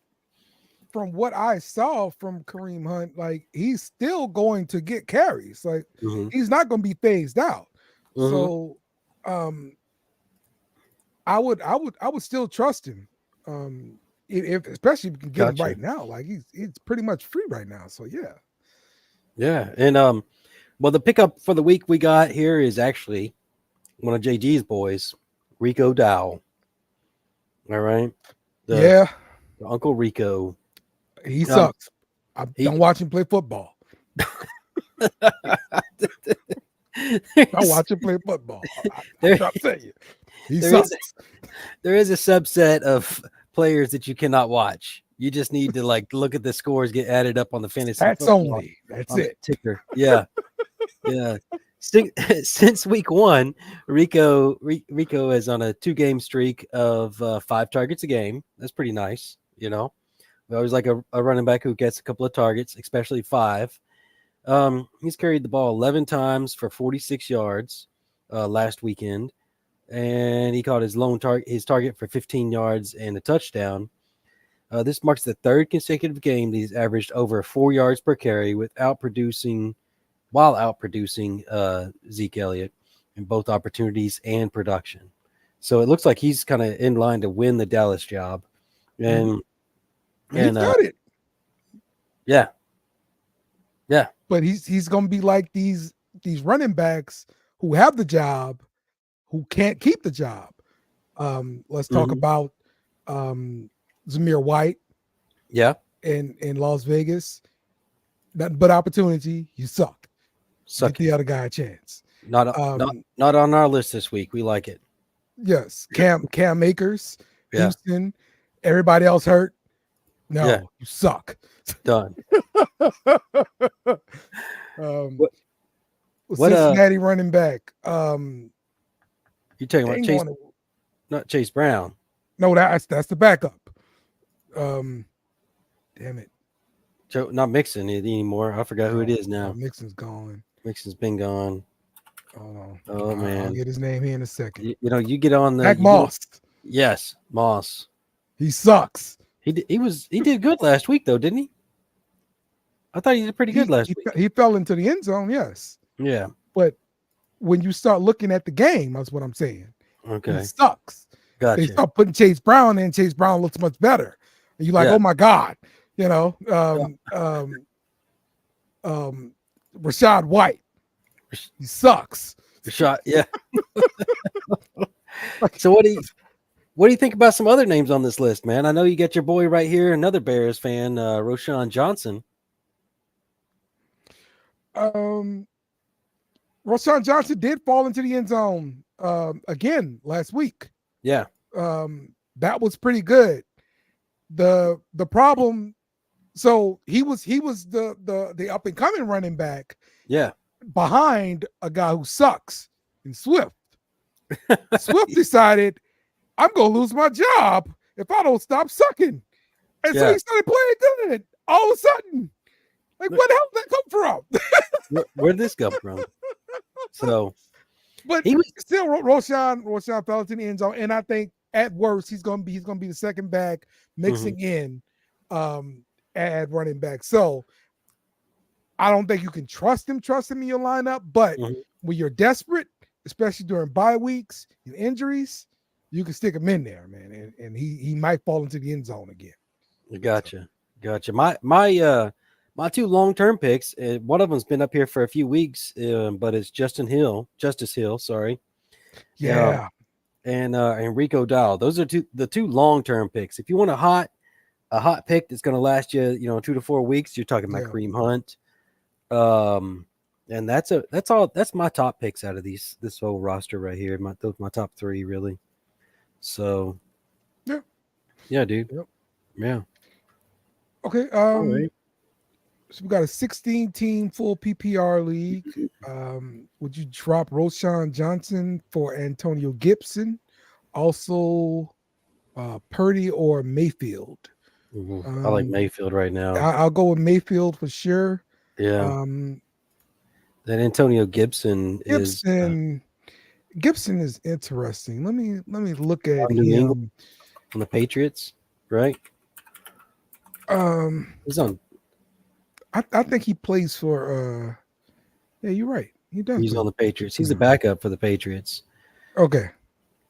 [SPEAKER 3] from what I saw from Kareem Hunt, like he's still going to get carries. Like he's not going to be phased out. So I would still trust him. If especially if you can get him right now. Like he's pretty much free right now. So yeah.
[SPEAKER 4] And well, the pickup for the week we got here is actually one of JG's boys, Rico Dowell. All right. Uncle Rico.
[SPEAKER 3] He sucks. I don't watch him play football. I watch him play football. I'm trying to tell you. He sucks.
[SPEAKER 4] There is a subset of players that you cannot watch. You just need to look at the scores get added up on the fantasy.
[SPEAKER 3] That's it.
[SPEAKER 4] Ticker. Yeah. Yeah. Since week 1, Rico is on a 2-game streak of 5 targets a game. That's pretty nice. We always like a running back who gets a couple of targets, especially 5. He's carried the ball 11 times for 46 yards last weekend, and he caught his target for 15 yards and a touchdown. This marks the 3rd consecutive game that he's averaged over 4 yards per carry while outproducing Zeke Elliott in both opportunities and production. So it looks like he's kind of in line to win the Dallas job. And
[SPEAKER 3] he's got it.
[SPEAKER 4] Yeah.
[SPEAKER 3] But he's gonna be like these running backs who have the job, who can't keep the job. Let's talk about Zamir White.
[SPEAKER 4] Yeah.
[SPEAKER 3] In Las Vegas. Nothing but opportunity. You suck. Give the other guy a chance.
[SPEAKER 4] Not on our list this week. We like it.
[SPEAKER 3] Yes, Cam Akers,
[SPEAKER 4] Yeah.
[SPEAKER 3] Houston. Everybody else hurt. No,
[SPEAKER 4] Yeah.
[SPEAKER 3] you suck.
[SPEAKER 4] Done.
[SPEAKER 3] um,
[SPEAKER 4] What? What?
[SPEAKER 3] Cincinnati running back.
[SPEAKER 4] You talking about
[SPEAKER 3] Dang
[SPEAKER 4] Chase?
[SPEAKER 3] on it.
[SPEAKER 4] Not Chase Brown.
[SPEAKER 3] No, that's the backup. Damn it.
[SPEAKER 4] Not Mixon anymore. I forgot who it is now.
[SPEAKER 3] Mixon's gone.
[SPEAKER 4] Mixon's been gone.
[SPEAKER 3] Hold on.
[SPEAKER 4] Oh man,
[SPEAKER 3] I'll get his name here in a second.
[SPEAKER 4] You get on the
[SPEAKER 3] Zach Moss.
[SPEAKER 4] Yes, Moss.
[SPEAKER 3] He sucks.
[SPEAKER 4] He did good last week though, didn't he? I thought he did pretty good last week.
[SPEAKER 3] He fell into the end zone, yes.
[SPEAKER 4] Yeah.
[SPEAKER 3] But when you start looking at the game, that's what I'm saying.
[SPEAKER 4] Okay.
[SPEAKER 3] He sucks.
[SPEAKER 4] Gotcha.
[SPEAKER 3] They start putting Chase Brown in. Chase Brown looks much better. And you're like, oh my God. You know, Rashad White. He sucks.
[SPEAKER 4] Rashad, yeah. So what do you think about some other names on this list, man? I know you got your boy right here, another Bears fan, Roschon Johnson.
[SPEAKER 3] Roschon Johnson did fall into the end zone again last week.
[SPEAKER 4] Yeah.
[SPEAKER 3] That was pretty good. The problem, so he was the up and coming running back.
[SPEAKER 4] Yeah.
[SPEAKER 3] Behind a guy who sucks in Swift. Swift decided, I'm gonna lose my job if I don't stop sucking. And so he started playing good. All of a sudden, like, where the hell did that come from?
[SPEAKER 4] Where did this come from? So,
[SPEAKER 3] but he was still Roschon fell into the end zone, and I think at worst he's gonna be the second back mixing in at running back. So I don't think you can trust him in your lineup, but when you're desperate, especially during bye weeks and injuries, you can stick him in there, man, and he might fall into the end zone again.
[SPEAKER 4] Gotcha. My two long-term picks, one of them's been up here for a few weeks, but it's Justice Hill, sorry.
[SPEAKER 3] Yeah.
[SPEAKER 4] And Rico Dowell. Those are the two long-term picks. If you want a hot pick that's going to last you, 2 to 4 weeks, you're talking about Kareem Hunt. And that's my top picks out of this whole roster right here. My top three, really. So yeah, dude.
[SPEAKER 3] Yep.
[SPEAKER 4] Yeah.
[SPEAKER 3] Okay.
[SPEAKER 4] Right.
[SPEAKER 3] So we got a 16-team full PPR league. Would you drop Roschon Johnson for Antonio Gibson? Also, Purdy or Mayfield?
[SPEAKER 4] I like Mayfield right now.
[SPEAKER 3] I'll go with Mayfield for sure.
[SPEAKER 4] Yeah. That Antonio Gibson is
[SPEAKER 3] interesting. Let me look at
[SPEAKER 4] him on the Patriots, right? He's on.
[SPEAKER 3] I think he plays for. Yeah, you're right. He does.
[SPEAKER 4] He's on the Patriots. He's the backup for the Patriots.
[SPEAKER 3] Okay.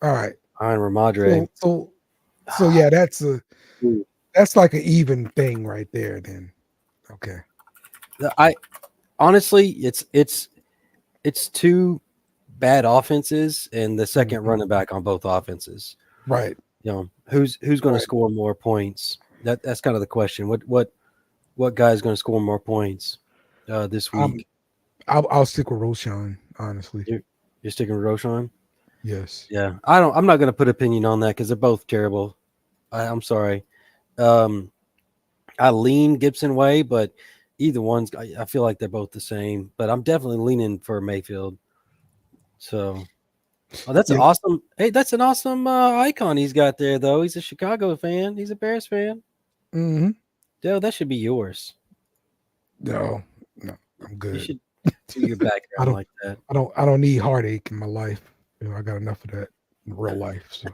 [SPEAKER 3] All right.
[SPEAKER 4] Iron Ramadre.
[SPEAKER 3] So yeah, that's like an even thing right there. Then, okay.
[SPEAKER 4] I honestly, it's two bad offenses and the second running back on both offenses.
[SPEAKER 3] Right.
[SPEAKER 4] Who's going to score more points? That's kind of the question. What guy is going to score more points this week?
[SPEAKER 3] I'll stick with Roschon, honestly.
[SPEAKER 4] You're sticking with Roschon?
[SPEAKER 3] Yes.
[SPEAKER 4] Yeah. I'm not going to put opinion on that because they're both terrible. I'm sorry. I lean Gibson way, but either one's. I feel like they're both the same. But I'm definitely leaning for Mayfield. So, that's awesome. Hey, that's an awesome icon he's got there, though. He's a Chicago fan. He's a Bears fan.
[SPEAKER 3] Mm-hmm.
[SPEAKER 4] Joe, that should be yours.
[SPEAKER 3] No, I'm good.
[SPEAKER 4] You should do your background like that.
[SPEAKER 3] I don't need heartache in my life. I got enough of that in real life. So.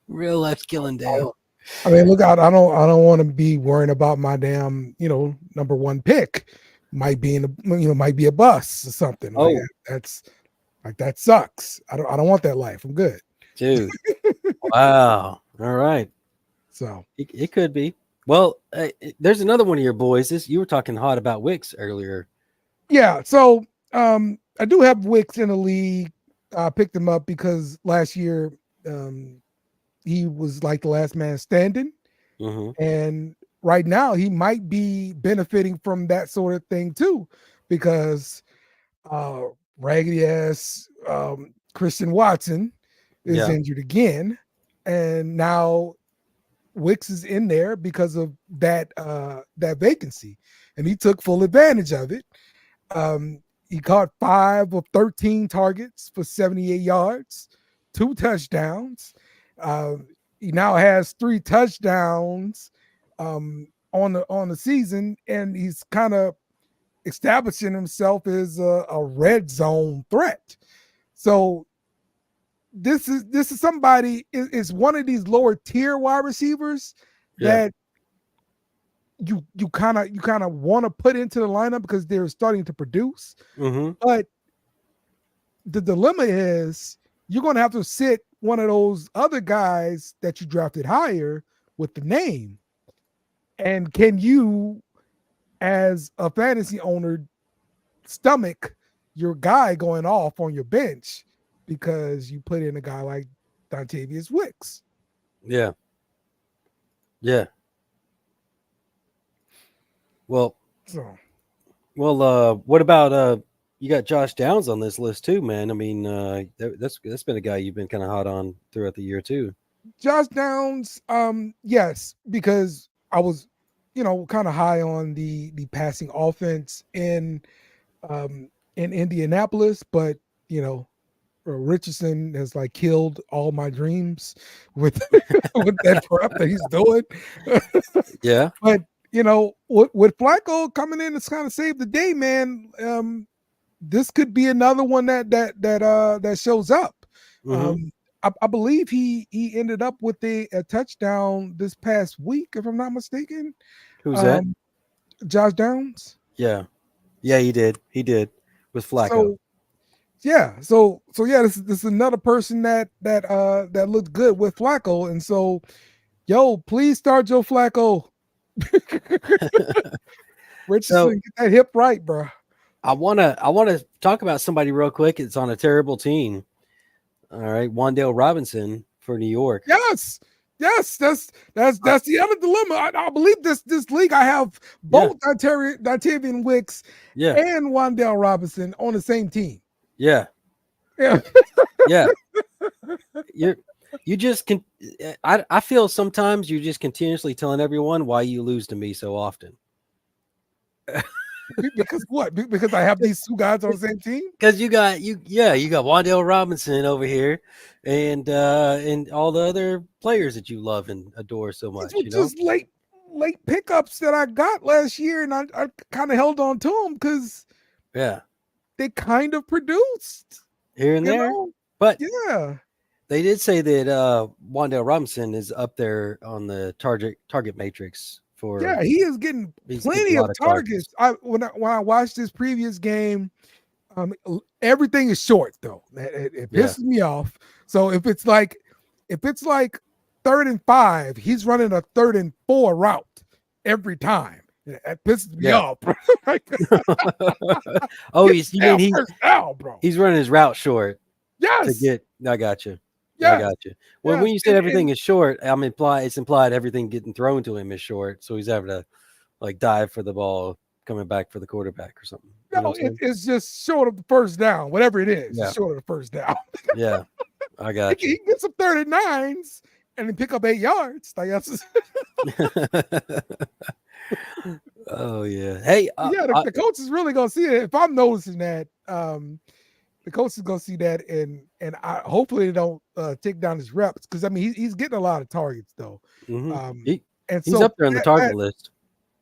[SPEAKER 4] Real life's killing Dale.
[SPEAKER 3] I mean, look out! I don't want to be worrying about my damn, number one pick might be might be a bust or something.
[SPEAKER 4] Oh,
[SPEAKER 3] that sucks. I don't want that life. I'm good,
[SPEAKER 4] dude. Wow. All right.
[SPEAKER 3] So
[SPEAKER 4] it could be. Well, there's another one of your boys. You were talking hot about Wicks earlier.
[SPEAKER 3] Yeah. So I do have Wicks in the league. I picked him up because last year he was like the last man standing, and right now he might be benefiting from that sort of thing too, because raggedy ass Christian Watson is
[SPEAKER 4] Yeah.
[SPEAKER 3] injured again, and now Wicks is in there because of that vacancy, and he took full advantage of it. He caught 5 of 13 targets for 78 yards, 2 touchdowns. He now has 3 touchdowns on the season, and he's kind of establishing himself as a red zone threat. So this is somebody is one of these lower tier wide receivers that you kind of want to put into the lineup because they're starting to produce. But the dilemma is you're going to have to sit one of those other guys that you drafted higher with the name. And can you, as a fantasy owner, stomach your guy going off on your bench because you put in a guy like Dontavius Wicks?
[SPEAKER 4] Yeah. Yeah. Well, what about you got Josh Downs on this list too, man? I mean, that's been a guy you've been kind of hot on throughout the year too.
[SPEAKER 3] Josh Downs, yes, because I was, kind of high on the passing offense in Indianapolis, but Richardson has like killed all my dreams with with that prep that he's doing.
[SPEAKER 4] Yeah,
[SPEAKER 3] but with Flacco coming in to kind of save the day, man. This could be another one that shows up. I believe he ended up with a touchdown this past week, if I'm not mistaken.
[SPEAKER 4] Who's that?
[SPEAKER 3] Josh Downs.
[SPEAKER 4] Yeah, he did with Flacco.
[SPEAKER 3] So this is another person that looked good with Flacco, and so please start Joe Flacco. Richardson, get that hip right, bro.
[SPEAKER 4] I wanna talk about somebody real quick. It's on a terrible team. All right, Wan'Dale Robinson for New York.
[SPEAKER 3] Yes, that's the other dilemma. I believe this league I have both Dontavian Wicks and Wan'Dale Robinson on the same team.
[SPEAKER 4] Yeah. Yeah. You just can. I feel sometimes you're just continuously telling everyone why you lose to me so often.
[SPEAKER 3] Because what? Because I have these two guys on the same team.
[SPEAKER 4] Because you got Wan'Dale Robinson over here, and all the other players that you love and adore so much.
[SPEAKER 3] These were just late pickups that I got last year, and I kind of held on to them because they kind of produced
[SPEAKER 4] here and there. But they did say that Wan'Dale Robinson is up there on the target matrix.
[SPEAKER 3] He is getting plenty of targets. When I watched this previous game, everything is short though. It pisses me off. So if it's like 3rd and 5, he's running a 3rd and 4 route every time. That pisses me off.
[SPEAKER 4] He's running his route short.
[SPEAKER 3] Yes.
[SPEAKER 4] I got you. Yeah. I got you. Well, when you said everything is short, it's implied everything getting thrown to him is short. So he's having to like dive for the ball coming back for the quarterback or something.
[SPEAKER 3] No, it's just short of the first down, whatever it is. It's short of the first down.
[SPEAKER 4] Yeah, I got you.
[SPEAKER 3] He gets some 39s and then pick up 8 yards. Like that's
[SPEAKER 4] oh yeah. Hey,
[SPEAKER 3] the coach is really gonna see it. If I'm noticing that, the coach is gonna see that, and hopefully they don't take down his reps because he's getting a lot of targets though.
[SPEAKER 4] He's up there on the target list.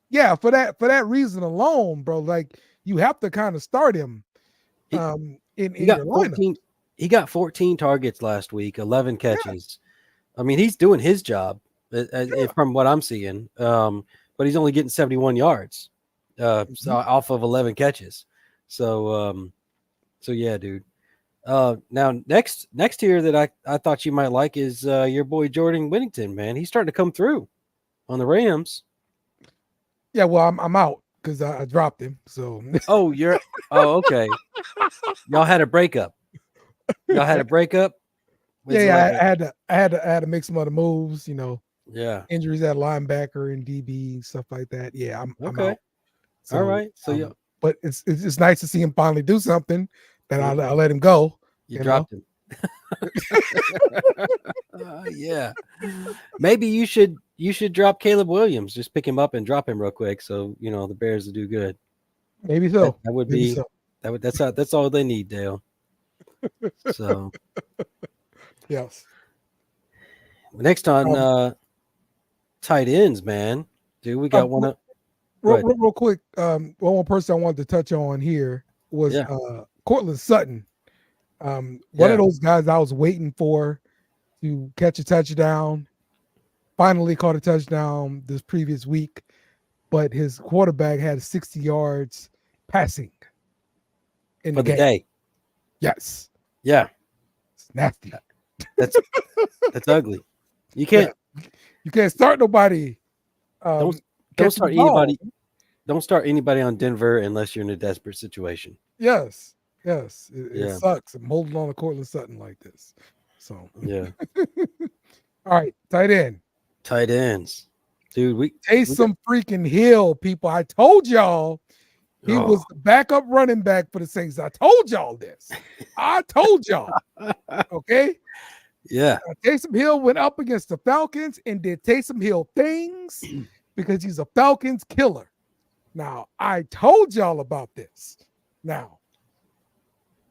[SPEAKER 3] Yeah, for that reason alone, bro. Like you have to kind of start him. In your lineup.
[SPEAKER 4] He got 14 targets last week, 11 catches. I mean, he's doing his job from what I'm seeing. But he's only getting 71 yards so off of 11 catches. So yeah, dude. Now next here that I thought you might like is your boy Jordan Whittington, man. He's starting to come through on the Rams.
[SPEAKER 3] Yeah, well, I'm out because I dropped him. So
[SPEAKER 4] okay. Y'all had a breakup. I had to make some other moves, injuries at linebacker and DB, stuff like that. Yeah, I'm out. So, all right. So
[SPEAKER 3] but it's nice to see him finally do something that I let him go.
[SPEAKER 4] You
[SPEAKER 3] You
[SPEAKER 4] dropped him. Yeah. Maybe you should drop Caleb Williams. Just pick him up and drop him real quick. So the Bears will do good.
[SPEAKER 3] Maybe so.
[SPEAKER 4] That would
[SPEAKER 3] Maybe
[SPEAKER 4] be
[SPEAKER 3] so.
[SPEAKER 4] that's all they need, Dale. So
[SPEAKER 3] Yes.
[SPEAKER 4] next on tight ends, man. Dude, we got one up.
[SPEAKER 3] Real quick. One more person I wanted to touch on here was Cortland Sutton. One of those guys I was waiting for to catch a touchdown. Finally caught a touchdown this previous week, but his quarterback had 60 yards passing in
[SPEAKER 4] for
[SPEAKER 3] the
[SPEAKER 4] the
[SPEAKER 3] game.
[SPEAKER 4] day.
[SPEAKER 3] Yes.
[SPEAKER 4] Yeah.
[SPEAKER 3] It's nasty.
[SPEAKER 4] That's ugly. You can't
[SPEAKER 3] start nobody.
[SPEAKER 4] Don't start anybody. Don't start anybody on Denver unless you're in a desperate situation.
[SPEAKER 3] Yes. It sucks. I'm holding on to Cortland Sutton like this. So
[SPEAKER 4] yeah.
[SPEAKER 3] All right, tight end.
[SPEAKER 4] Tight ends, dude. We
[SPEAKER 3] Taysom freaking Hill, people. I told y'all he was the backup running back for the Saints. I told y'all this. I told y'all. Okay.
[SPEAKER 4] Yeah.
[SPEAKER 3] Taysom Hill went up against the Falcons and did Taysom Hill things because he's a Falcons killer. Now, I told y'all about this. Now,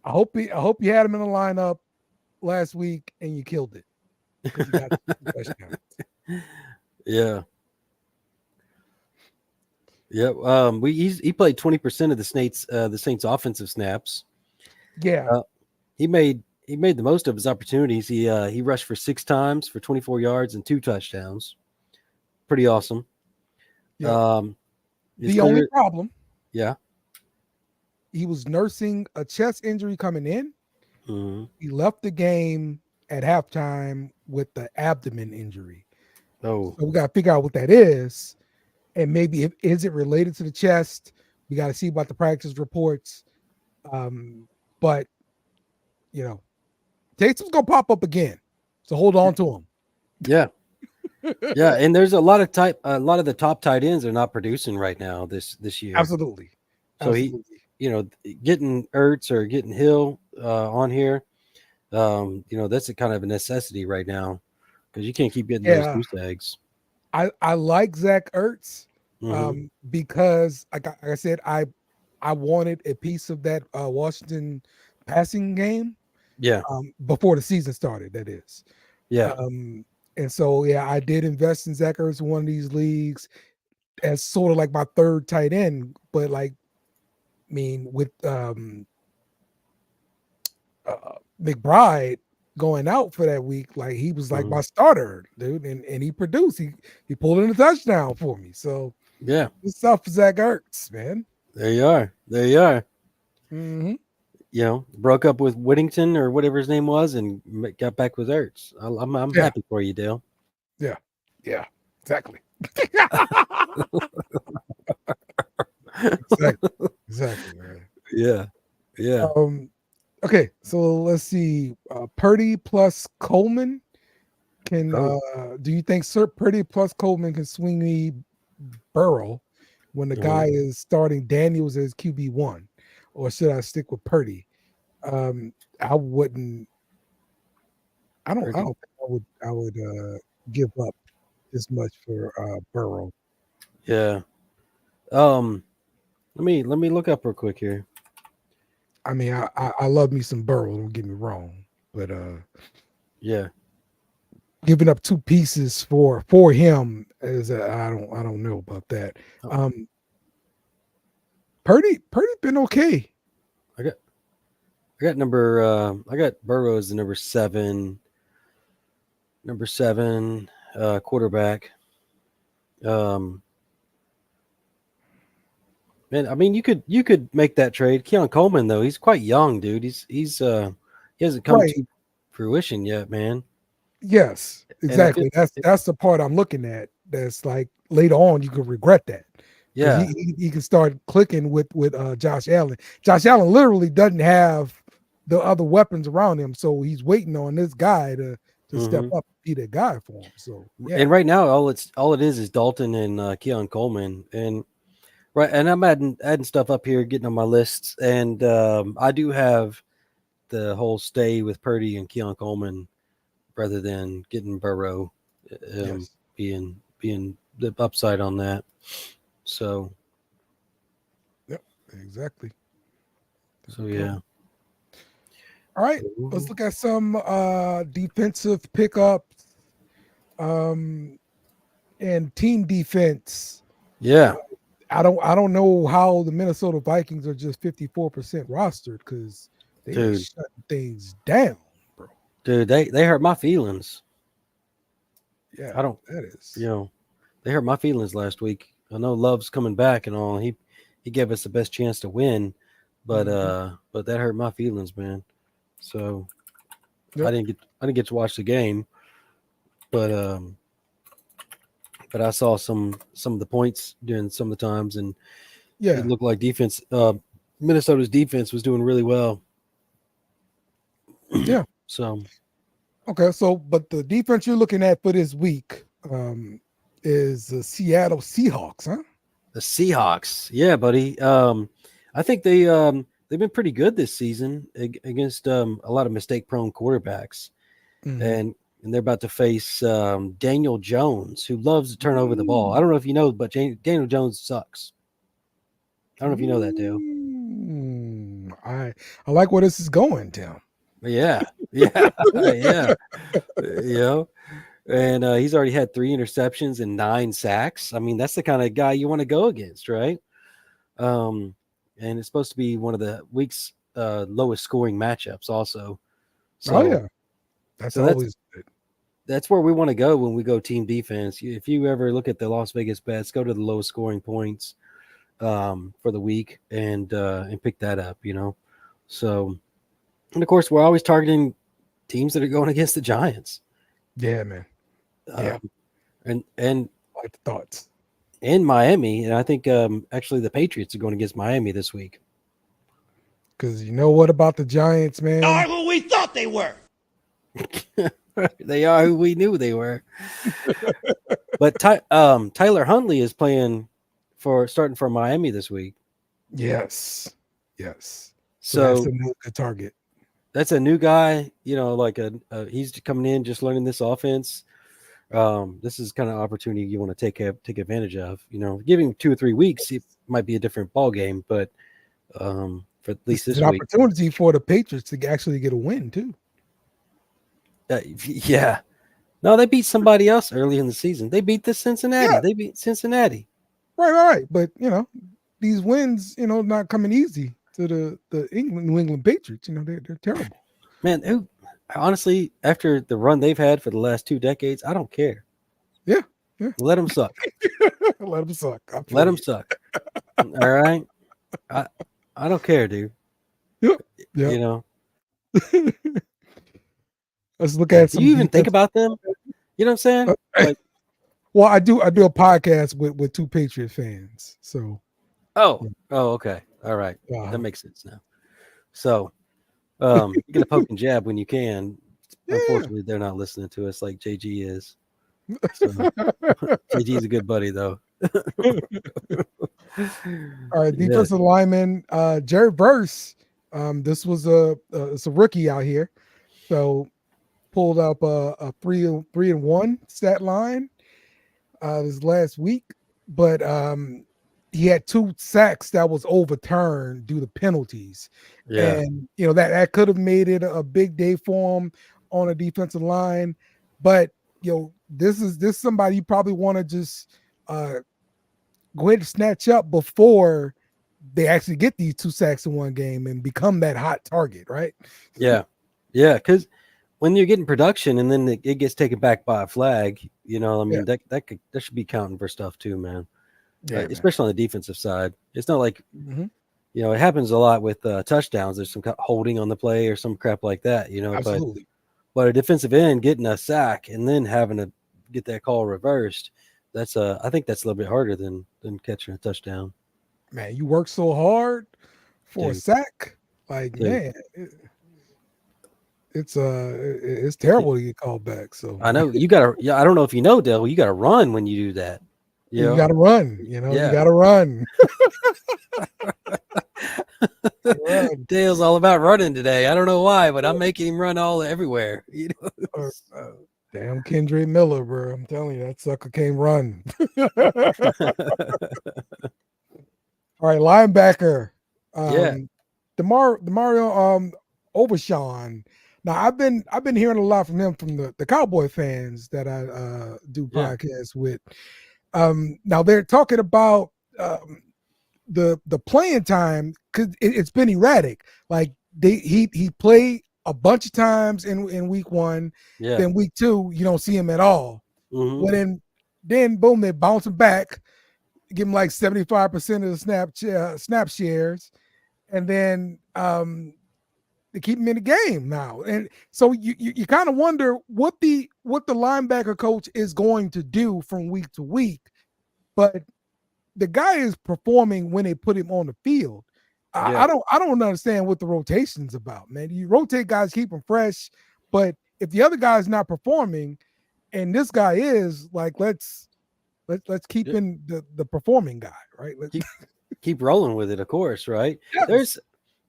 [SPEAKER 3] I hope you had him in the lineup last week and you killed it. Because you got touchdowns.
[SPEAKER 4] Yeah. Yeah. He played 20% of the Saints offensive snaps.
[SPEAKER 3] Yeah.
[SPEAKER 4] He made the most of his opportunities. He rushed for 6 times for 24 yards and 2 touchdowns. Pretty awesome.
[SPEAKER 3] Yeah. The only problem.
[SPEAKER 4] Yeah.
[SPEAKER 3] He was nursing a chest injury coming in.
[SPEAKER 4] Mm-hmm.
[SPEAKER 3] He left the game at halftime with the abdomen injury.
[SPEAKER 4] Oh.
[SPEAKER 3] So we got to figure out what that is. And maybe is it related to the chest? We got to see about the practice reports. But Taysom's gonna pop up again. So hold on to him.
[SPEAKER 4] Yeah. Yeah, and there's a lot of the top tight ends are not producing right now this year.
[SPEAKER 3] Absolutely.
[SPEAKER 4] So he getting Ertz or getting Hill on here, that's a kind of a necessity right now because you can't keep getting those goose eggs.
[SPEAKER 3] I like Zach Ertz because like I said, I wanted a piece of that Washington passing game.
[SPEAKER 4] Yeah.
[SPEAKER 3] Before the season started, that is.
[SPEAKER 4] Yeah.
[SPEAKER 3] And so I did invest in Zach Ertz in one of these leagues as sort of like my third tight end, but with McBride going out for that week, like he was like my starter, dude, and he produced. He pulled in a touchdown for me. So
[SPEAKER 4] yeah,
[SPEAKER 3] good stuff for Zach Ertz, man.
[SPEAKER 4] There you are.
[SPEAKER 3] Mm-hmm.
[SPEAKER 4] Broke up with Whittington or whatever his name was, and got back with Ertz. I'm happy for you, Dale.
[SPEAKER 3] Yeah, exactly. Exactly, man.
[SPEAKER 4] Yeah.
[SPEAKER 3] Okay, so let's see. Purdy plus Coleman can. Do you think Sir Purdy plus Coleman can swing me Burrow when the guy is starting Daniels as QB1, or should I stick with Purdy? I wouldn't. I don't think I would give up this much for Burrow.
[SPEAKER 4] Yeah. Let me look up real quick here.
[SPEAKER 3] I mean, I love me some Burrow. Don't get me wrong, but
[SPEAKER 4] yeah,
[SPEAKER 3] giving up 2 pieces for him is I don't know about that. Purdy's been okay.
[SPEAKER 4] I got Burrow as the number 7 quarterback. Man, I mean, you could make that trade. Keon Coleman, though, he's quite young, dude. He hasn't come to fruition yet, man.
[SPEAKER 3] Yes, exactly. That's the part I'm looking at. That's like later on you could regret that.
[SPEAKER 4] Yeah,
[SPEAKER 3] he can start clicking with Josh Allen. Josh Allen literally doesn't have the other weapons around him, so he's waiting on this guy to step up and be that guy for him. So
[SPEAKER 4] and right now all it is Dalton and Keon Coleman, and I'm adding stuff up here, getting on my lists, and I do have the whole stay with Purdy and Keon Coleman rather than getting Burrow
[SPEAKER 3] Yes.
[SPEAKER 4] being the upside on that. So
[SPEAKER 3] Yep. Exactly.
[SPEAKER 4] so yeah.
[SPEAKER 3] All right. Let's look at some defensive pickups and team defense.
[SPEAKER 4] Yeah.
[SPEAKER 3] I don't know how the Minnesota Vikings are just 54% rostered because they are
[SPEAKER 4] Dude.
[SPEAKER 3] shutting things down, bro.
[SPEAKER 4] Dude, they hurt my feelings.
[SPEAKER 3] Yeah,
[SPEAKER 4] I don't
[SPEAKER 3] that is.
[SPEAKER 4] they hurt my feelings last week. I know Love's coming back and all. He gave us the best chance to win, but that hurt my feelings, man. So
[SPEAKER 3] Yep.
[SPEAKER 4] I didn't get to watch the game, but I saw some of the points during some of the times, and
[SPEAKER 3] Yeah.
[SPEAKER 4] it looked like defense. Minnesota's defense was doing really well.
[SPEAKER 3] Yeah.
[SPEAKER 4] So
[SPEAKER 3] Okay. So, but the defense you're looking at for this week is the Seattle Seahawks, huh?
[SPEAKER 4] the Seahawks, yeah, buddy. I think they've been pretty good this season against a lot of mistake-prone quarterbacks, and they're about to face Daniel Jones, who loves to turn over the ball. I don't know if you know, but Daniel Jones sucks. I don't know if you know that, Dale.
[SPEAKER 3] I like where this is going, Tim.
[SPEAKER 4] Yeah, yeah, yeah. And he's already had 3 interceptions and 9 sacks. I mean, that's the kind of guy you want to go against, right? And it's supposed to be one of the week's lowest scoring matchups, also. So,
[SPEAKER 3] yeah, that's always good.
[SPEAKER 4] That's where we want to go when we go team defense. If you ever look at the Las Vegas bets, go to the lowest scoring points for the week and pick that up. So, and of course, we're always targeting teams that are going against the Giants.
[SPEAKER 3] Yeah, man. Yeah,
[SPEAKER 4] and
[SPEAKER 3] like the thoughts.
[SPEAKER 4] And Miami, and I think actually the Patriots are going against Miami this week.
[SPEAKER 3] Because you know what about the Giants, man?
[SPEAKER 1] They are who we thought they were.
[SPEAKER 4] They are who we knew they were. But Tyler Huntley is starting for Miami this week.
[SPEAKER 3] Yes.
[SPEAKER 4] So
[SPEAKER 3] that's a new good target.
[SPEAKER 4] That's a new guy, he's coming in just learning this offense. This is kind of opportunity you want to take advantage of. Give him 2 or 3 weeks, it might be a different ball game, but for at least this
[SPEAKER 3] week, an
[SPEAKER 4] week,
[SPEAKER 3] opportunity for the Patriots to actually get a win too.
[SPEAKER 4] Yeah, no, they beat somebody else early in the season. They beat Cincinnati. Yeah. They beat Cincinnati.
[SPEAKER 3] Right. But these wins, not coming easy to the New England Patriots. They're terrible.
[SPEAKER 4] Man, honestly, after the run they've had for the last 2 decades, I don't care.
[SPEAKER 3] Yeah.
[SPEAKER 4] Let them suck.
[SPEAKER 3] Let them suck.
[SPEAKER 4] Let them suck. All right. I don't care, dude.
[SPEAKER 3] Yep. Let's look at some.
[SPEAKER 4] Do you even think about them? You know what I'm saying?
[SPEAKER 3] Well, I do a podcast with 2 Patriot fans. So.
[SPEAKER 4] Oh, okay. All right. That makes sense now. So, you get a poke and jab when you can. Unfortunately, they're not listening to us like JG is. So, JG is a good buddy, though.
[SPEAKER 3] All right, defensive lineman Jared Verse. This was it's a rookie out here, so pulled up a 3-1 stat line this last week, but he had 2 sacks that was overturned due to penalties.
[SPEAKER 4] Yeah.
[SPEAKER 3] And that could have made it a big day for him on a defensive line. But this is somebody you probably want to just go ahead and snatch up before they actually get these 2 sacks in one game and become that hot target, right?
[SPEAKER 4] Yeah. Because when you're getting production and then it gets taken back by a flag, that should be counting for stuff too, man. Yeah, especially on the defensive side. It's not like it happens a lot with touchdowns. There's some holding on the play or some crap like that,
[SPEAKER 3] Absolutely.
[SPEAKER 4] But a defensive end getting a sack and then having to get that call reversed, that's I think that's a little bit harder than catching a touchdown.
[SPEAKER 3] Man, you work so hard for a sack, man. It's terrible to get called back. So
[SPEAKER 4] I know you gotta. Yeah, I don't know if you know, Dale. You gotta run when you do that.
[SPEAKER 3] You gotta run. You gotta run. Run.
[SPEAKER 4] Dale's all about running today. I don't know why, but I'm making him run all everywhere. You know?
[SPEAKER 3] Damn Kendrick Miller, bro. I'm telling you, that sucker can't run. All right, linebacker.
[SPEAKER 4] Yeah.
[SPEAKER 3] Demario Overshawn. Now I've been hearing a lot from him from the Cowboy fans that I do podcasts with. Now they're talking about the playing time because it's been erratic. Like he played a bunch of times in week 1.
[SPEAKER 4] Yeah.
[SPEAKER 3] Then week 2 you don't see him at all.
[SPEAKER 4] Mhm.
[SPEAKER 3] Well then boom, they bounce him back, give him like 75% of the snap shares, and then they keep him in the game now. And so you kind of wonder what the linebacker coach is going to do from week to week. But the guy is performing when they put him on the field. I don't understand what the rotation's about, man. You rotate guys, keep them fresh, but if the other guy's not performing and this guy is, like, let's keep in the performing guy, right?
[SPEAKER 4] Keep rolling with it, of course, right?
[SPEAKER 3] Yes.
[SPEAKER 4] There's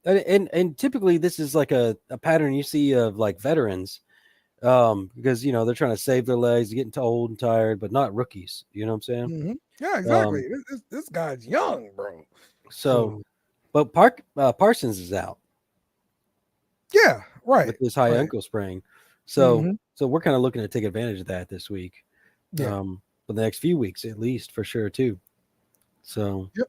[SPEAKER 4] and typically this is like a pattern you see of like veterans, because they're trying to save their legs, getting old and tired, but not rookies. You know what I'm saying?
[SPEAKER 3] Mm-hmm. Yeah, exactly. This guy's young, bro.
[SPEAKER 4] So but Parsons is out.
[SPEAKER 3] Yeah, right.
[SPEAKER 4] With his high ankle sprain. So we're kind of looking to take advantage of that this week.
[SPEAKER 3] Yeah.
[SPEAKER 4] For the next few weeks at least, for sure too. So
[SPEAKER 3] yep.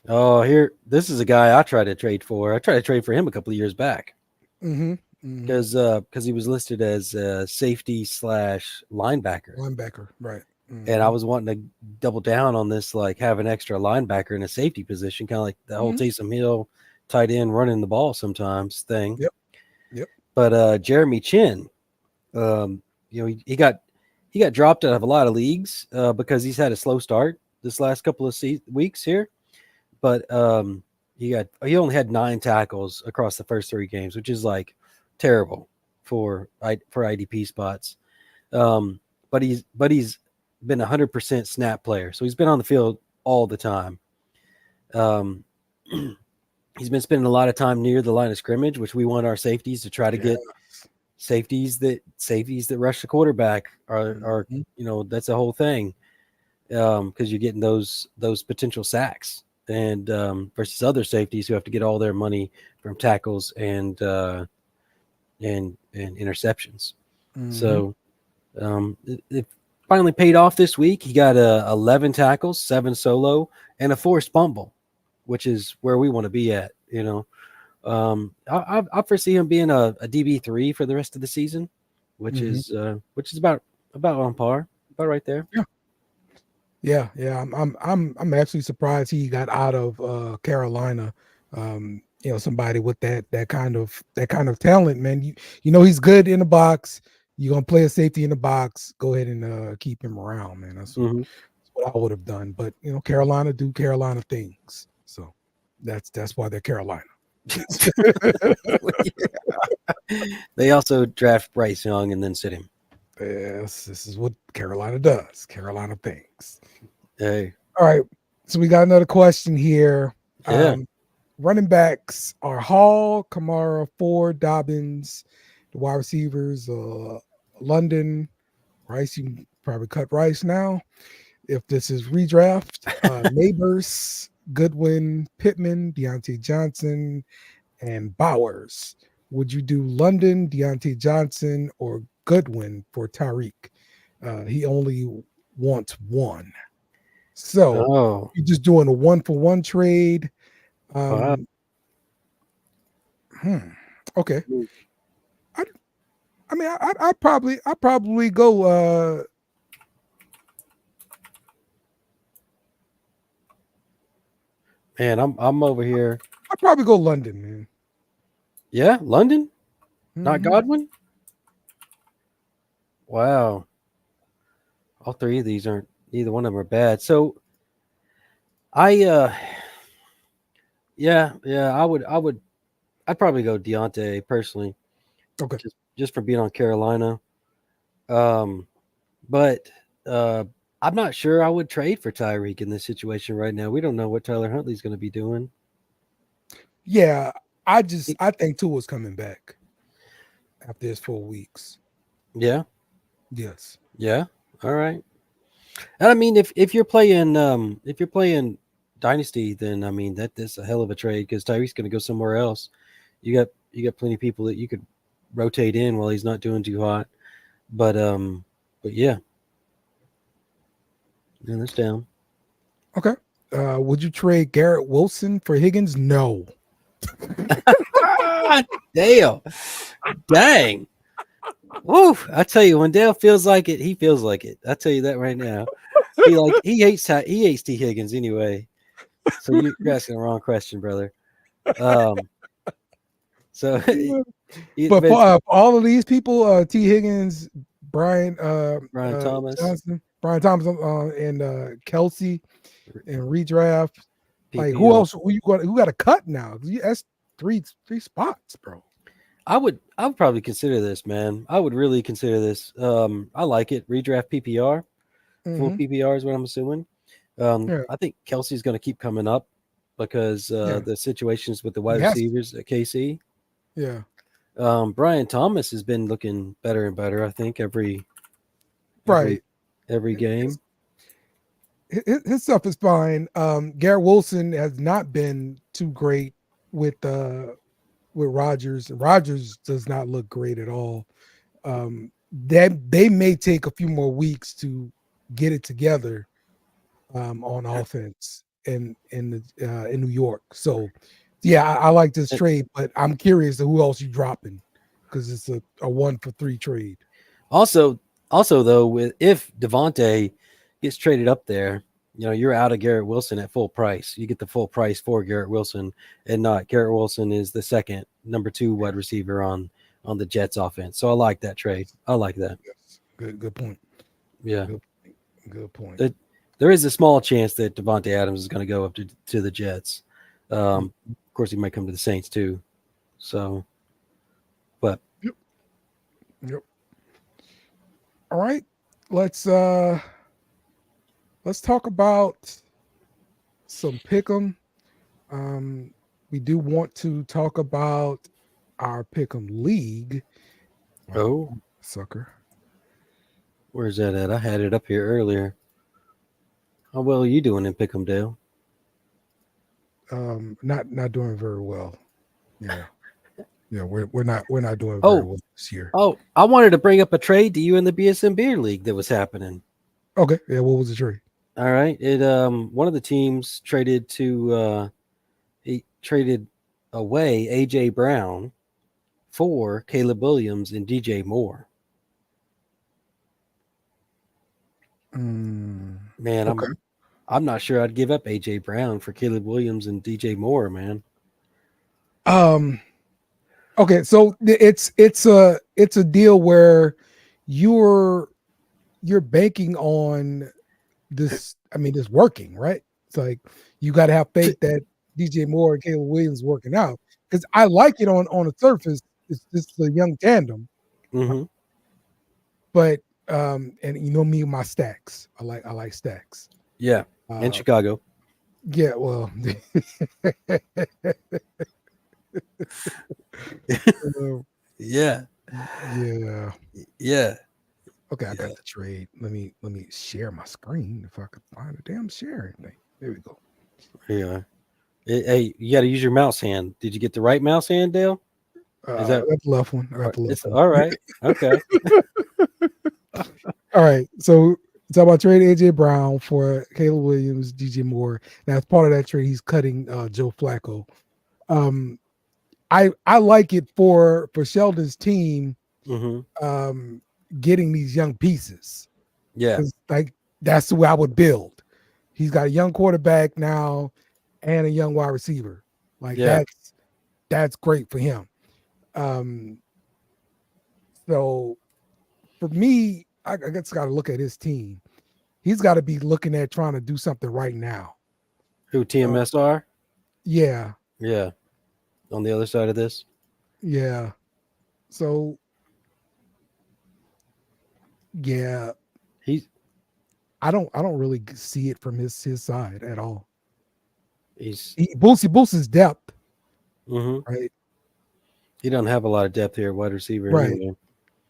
[SPEAKER 4] Oh, this is a guy I tried to trade for. I tried to trade for him a couple of years back. Because he was listed as safety / linebacker.
[SPEAKER 3] Linebacker, right.
[SPEAKER 4] And I was wanting to double down on this, like have an extra linebacker in a safety position, kind of like the whole Taysom Hill tight end running the ball sometimes thing.
[SPEAKER 3] Yep.
[SPEAKER 4] But Jeremy Chin, he got dropped out of a lot of leagues because he's had a slow start this last couple of weeks here. But he only had 9 tackles across the first 3 games, which is like terrible for IDP spots. But he's been 100% snap player, so he's been on the field all the time. He's been spending a lot of time near the line of scrimmage, which we want our safeties to try to get safeties that rush the quarterback are that's the whole thing, because you're getting those potential sacks, and versus other safeties who have to get all their money from tackles and interceptions. So it finally paid off this week. He got 11 tackles, 7 solo, and a forced fumble, which is where we want to be at. I foresee him being a DB3 for the rest of the season, which is about on par, about right there.
[SPEAKER 3] Yeah. I'm actually surprised he got out of Carolina. Somebody with that kind of talent, man. You know he's good in the box. You're gonna play a safety in the box. Go ahead and keep him around, man. That's what I would have done. But Carolina do Carolina things, so that's why they're Carolina.
[SPEAKER 4] They also draft Bryce Young and then sit him.
[SPEAKER 3] Yes, this is what Carolina does. Carolina things.
[SPEAKER 4] Hey.
[SPEAKER 3] All right. So we got another question here.
[SPEAKER 4] Yeah.
[SPEAKER 3] Running backs are Hall, Kamara, Ford, Dobbins. The wide receivers, London, Rice. You can probably cut Rice now if this is redraft. Neighbors, Goodwin, Pittman, Deontay Johnson, and Bowers. Would you do London, Deontay Johnson, or Goodwin for Tyreek? He only wants 1. So you're just doing a 1-for-1 trade. Okay. I'd probably go.
[SPEAKER 4] Man, I'm over here.
[SPEAKER 3] I'd probably go London, man.
[SPEAKER 4] Yeah, London, not Godwin. Wow. All 3 of these aren't. Neither one of them are bad. So, I'd probably go Deontay personally.
[SPEAKER 3] Okay.
[SPEAKER 4] Just for being on Carolina. But I'm not sure I would trade for Tyreek in this situation right now. We don't know what Tyler Huntley's going to be doing.
[SPEAKER 3] Yeah, I think Tua's coming back after his 4 weeks.
[SPEAKER 4] Yeah.
[SPEAKER 3] Yes.
[SPEAKER 4] Yeah. All right. And I mean, if you're playing Dynasty, then I mean that's a hell of a trade because Tyreek's going to go somewhere else. You got plenty of people that you could rotate in while he's not doing too hot. But yeah, that's down.
[SPEAKER 3] Okay. Would you trade Garrett Wilson for Higgins? No.
[SPEAKER 4] Dale, dang. Woo! I tell you, when Dale feels like it, he feels like it. I tell you that right now. He hates T Higgins anyway. So you're asking the wrong question, brother. So
[SPEAKER 3] But
[SPEAKER 4] but
[SPEAKER 3] for all of these people, T. Higgins, Brian
[SPEAKER 4] Brian Thomas,
[SPEAKER 3] Johnson, Brian Thomas, and Kelsey and redraft. Like who
[SPEAKER 4] PPR.
[SPEAKER 3] else? Who got a cut now? That's three spots, bro.
[SPEAKER 4] I would probably consider this, man. I would really consider this. I like it. Redraft PPR, full
[SPEAKER 3] Mhm.
[SPEAKER 4] PPR is what I'm assuming.
[SPEAKER 3] Yeah.
[SPEAKER 4] I think Kelsey's going to keep coming up because the situations with the wide
[SPEAKER 3] He has to.
[SPEAKER 4] receivers at KC.
[SPEAKER 3] Yeah.
[SPEAKER 4] Brian Thomas has been looking better and better. I think every
[SPEAKER 3] Right.
[SPEAKER 4] game.
[SPEAKER 3] His stuff is fine. Garrett Wilson has not been too great with Rodgers. Rodgers does not look great at all. They may take a few more weeks to get it together on offense in New York. So yeah, I like this trade, but I'm curious to who else you dropping because it's a 1-for-3 trade.
[SPEAKER 4] Also though, if Devontae gets traded up there, you're out of Garrett Wilson at full price. You get the full price for Garrett Wilson, and not Garrett Wilson is the second number 2 wide receiver on the Jets offense. So I like that trade. I like that.
[SPEAKER 3] Yes. Good point.
[SPEAKER 4] Yeah.
[SPEAKER 3] Good point.
[SPEAKER 4] There is a small chance that Devontae Adams is going to go up to the Jets. Of course, he might come to the Saints too. So, but
[SPEAKER 3] Yep. All right. Let's talk about some pick'em. We do want to talk about our pick'em league.
[SPEAKER 4] Oh,
[SPEAKER 3] sucker.
[SPEAKER 4] Where's that at? I had it up here earlier. How well are you doing in pick'em, Dale?
[SPEAKER 3] Not doing very well. Yeah. Yeah, we're not doing very well this year.
[SPEAKER 4] Oh, I wanted to bring up a trade to you in the BSM Beer League that was happening.
[SPEAKER 3] Okay. Yeah, what was the trade?
[SPEAKER 4] All right. It one of the teams traded away AJ Brown for Caleb Williams and DJ Moore. Man,
[SPEAKER 3] okay.
[SPEAKER 4] I'm not sure I'd give up AJ Brown for Caleb Williams and DJ Moore, man.
[SPEAKER 3] Okay, so it's a deal where you're banking on this. I mean, it's working, right? It's like you got to have faith that DJ Moore and Caleb Williams working out because I like it on the surface. It's just a young tandem, but and you know me, my stacks. I like stacks.
[SPEAKER 4] Yeah, in Chicago.
[SPEAKER 3] Yeah, well.
[SPEAKER 4] Yeah.
[SPEAKER 3] Okay, I got the trade. Let me share my screen if I could find a damn sharing thing. There we go.
[SPEAKER 4] Yeah. Hey, you got to use your mouse hand. Did you get the right mouse hand, Dale?
[SPEAKER 3] Is that the left one? I got the left one.
[SPEAKER 4] All right. Okay.
[SPEAKER 3] All right. So talk about trade AJ Brown for Caleb Williams, DJ Moore. Now, as part of that trade, he's cutting Joe Flacco. I like it for Sheldon's team. Getting these young pieces.
[SPEAKER 4] Yeah.
[SPEAKER 3] Like that's the way I would build. He's got a young quarterback now and a young wide receiver. Like that's great for him. So for me, I just got to look at his team. He's got to be looking at trying to do something right now.
[SPEAKER 4] Who, TMSR?
[SPEAKER 3] Yeah.
[SPEAKER 4] Yeah. On the other side of this?
[SPEAKER 3] Yeah. So yeah. I don't really see it from his side at all. Boosts his depth. right?
[SPEAKER 4] He doesn't have a lot of depth here at wide receiver
[SPEAKER 3] Right.
[SPEAKER 4] anyway.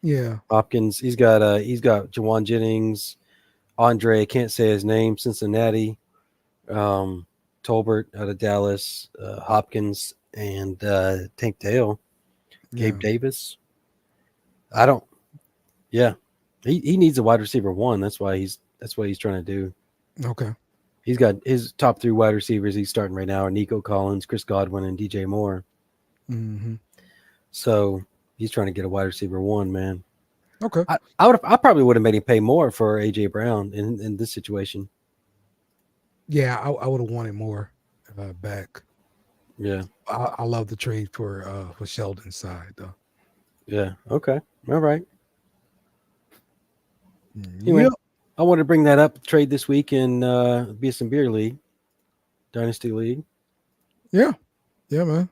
[SPEAKER 3] Yeah.
[SPEAKER 4] Hopkins, he's got Jawan Jennings, Andre, can't say his name, Cincinnati, Tolbert out of Dallas, Hopkins, and Tank Dale, Gabe
[SPEAKER 3] Yeah.
[SPEAKER 4] Davis. I don't. Yeah, he needs a wide receiver one. That's what he's trying to do.
[SPEAKER 3] Okay.
[SPEAKER 4] He's got his top 3 wide receivers he's starting right now are Nico Collins, Chris Godwin, and DJ Moore.
[SPEAKER 3] Mm-hmm.
[SPEAKER 4] So he's trying to get a wide receiver one, man.
[SPEAKER 3] Okay.
[SPEAKER 4] I probably would have made him pay more for AJ Brown in this situation.
[SPEAKER 3] Yeah, I would have wanted more back.
[SPEAKER 4] Yeah.
[SPEAKER 3] I love the trade for Sheldon's side though.
[SPEAKER 4] Yeah. Okay. All right.
[SPEAKER 3] Mm,
[SPEAKER 4] Anyway,
[SPEAKER 3] yep.
[SPEAKER 4] I want to bring that up trade this week in BS and Beer League, Dynasty League.
[SPEAKER 3] Yeah. Yeah, man.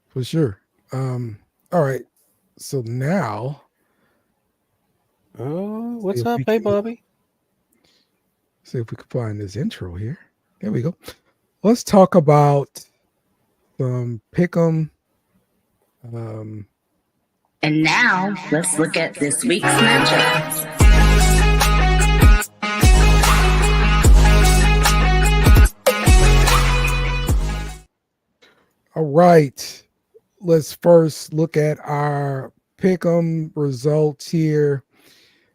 [SPEAKER 3] For sure. All right. So now
[SPEAKER 4] Oh, what's
[SPEAKER 3] if
[SPEAKER 4] up,
[SPEAKER 3] we
[SPEAKER 4] hey
[SPEAKER 3] can-
[SPEAKER 4] Bobby?
[SPEAKER 3] see if we can find this intro here. There we go. Let's talk about some pick'em.
[SPEAKER 1] And now, let's look at this week's matchup.
[SPEAKER 3] All right. Let's first look at our pick'em results here.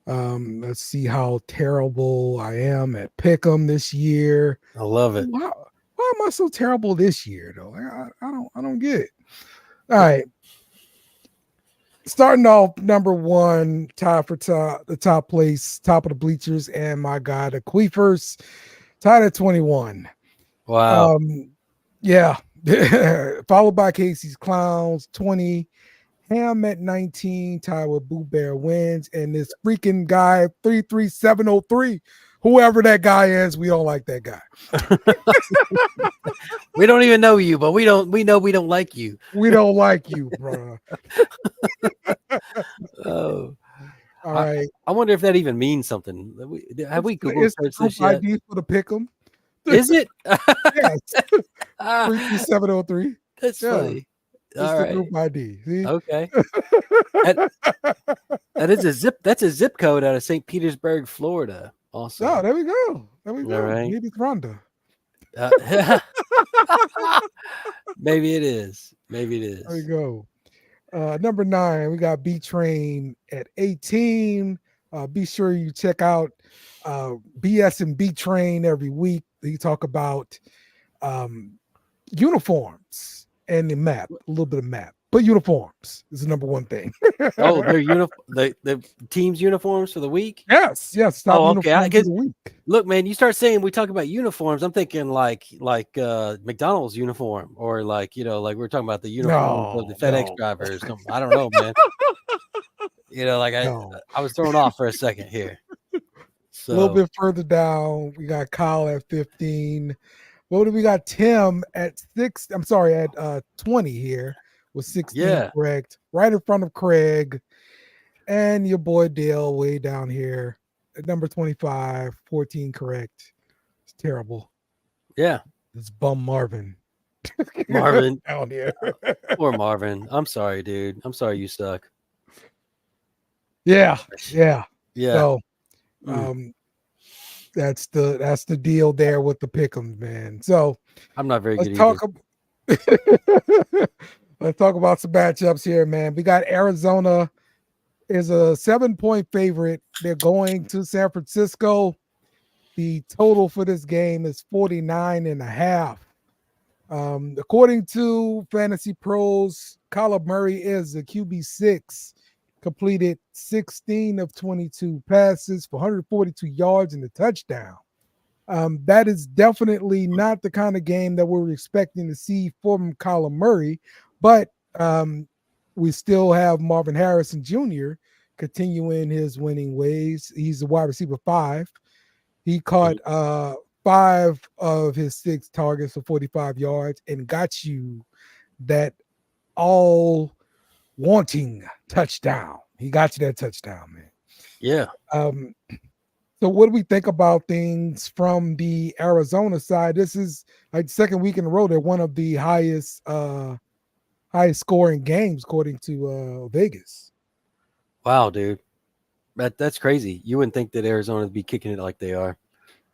[SPEAKER 3] Let's see how terrible I am at pick'em this year.
[SPEAKER 4] I love it.
[SPEAKER 3] Why am I so terrible this year though? I don't get it. All right. Starting off number 1, tied for the top place, top of the bleachers, and my guy, the Queefers, tied at 21.
[SPEAKER 4] Wow.
[SPEAKER 3] Yeah. Followed by Casey's Clowns, 20. Ham at 19, tied with Boo Bear Wins, and this freaking guy, 33703. Whoever that guy is, we don't like that guy.
[SPEAKER 4] We don't even know you, but we know we don't like you.
[SPEAKER 3] We don't like you, bro.
[SPEAKER 4] Oh.
[SPEAKER 3] All right.
[SPEAKER 4] I wonder if that even means something. Have we Google
[SPEAKER 3] It's the
[SPEAKER 4] searched this
[SPEAKER 3] group
[SPEAKER 4] yet?
[SPEAKER 3] ID for the pick'em.
[SPEAKER 4] Is it?
[SPEAKER 3] Yes.
[SPEAKER 4] Ah,
[SPEAKER 3] 33703.
[SPEAKER 4] that's
[SPEAKER 3] Yeah.
[SPEAKER 4] funny.
[SPEAKER 3] It's
[SPEAKER 4] All
[SPEAKER 3] the
[SPEAKER 4] right.
[SPEAKER 3] group ID. See?
[SPEAKER 4] Okay. That's a zip code out of St. Petersburg, Florida. Also.
[SPEAKER 3] Oh, there we go. There we go.
[SPEAKER 4] All right.
[SPEAKER 3] Maybe it's Rhonda.
[SPEAKER 4] Maybe it is. Maybe it
[SPEAKER 3] There we
[SPEAKER 4] is.
[SPEAKER 3] go. Number 9, we got B Train at 18. Be sure you check out BS and B Train every week. They talk about uniforms and the map, a little bit of map, but uniforms is the number 1 thing.
[SPEAKER 4] Oh, their the team's uniforms for the week.
[SPEAKER 3] Yes. Top
[SPEAKER 4] Oh, okay.
[SPEAKER 3] uniforms of the week.
[SPEAKER 4] Look, man, you start saying we talk about uniforms. I'm thinking like McDonald's uniform, or like we're talking about the uniforms of the FedEx
[SPEAKER 3] No.
[SPEAKER 4] drivers. I don't know, man.
[SPEAKER 3] No.
[SPEAKER 4] I was thrown off for a second here. So
[SPEAKER 3] A little bit further down, we got Kyle at 15. What do we got? Tim at 6. I'm sorry, at 20 here with 16
[SPEAKER 4] Yeah.
[SPEAKER 3] correct, right in front of Craig, and your boy Dale way down here at number 25, 14 correct. It's terrible.
[SPEAKER 4] yeah,
[SPEAKER 3] It's bum Marvin.
[SPEAKER 4] Marvin,
[SPEAKER 3] down here.
[SPEAKER 4] poor Marvin. I'm sorry, dude. I'm sorry you suck.
[SPEAKER 3] Yeah.
[SPEAKER 4] Yeah.
[SPEAKER 3] So,
[SPEAKER 4] Mm.
[SPEAKER 3] that's the deal there with the pick'ems, man. So
[SPEAKER 4] I'm not very
[SPEAKER 3] let's
[SPEAKER 4] good
[SPEAKER 3] talk.
[SPEAKER 4] either.
[SPEAKER 3] Let's talk about some matchups here, man. We got Arizona is a 7-point favorite. They're going to San Francisco. The total for this game is 49.5. According to Fantasy Pros, Kyler Murray is the QB6. Completed 16 of 22 passes for 142 yards and a touchdown. That is definitely not the kind of game that we're expecting to see from Kyler Murray, but we still have Marvin Harrison Jr. continuing his winning ways. He's a wide receiver 5. He caught 5 of his 6 targets for 45 yards and got you that all wanting touchdown. He got you that touchdown, man.
[SPEAKER 4] Yeah.
[SPEAKER 3] So what do we think about things from the Arizona side? This is like the second week in a row they're one of the highest highest scoring games according to Vegas.
[SPEAKER 4] Wow, dude. That's crazy. You wouldn't think that Arizona would be kicking it like they are.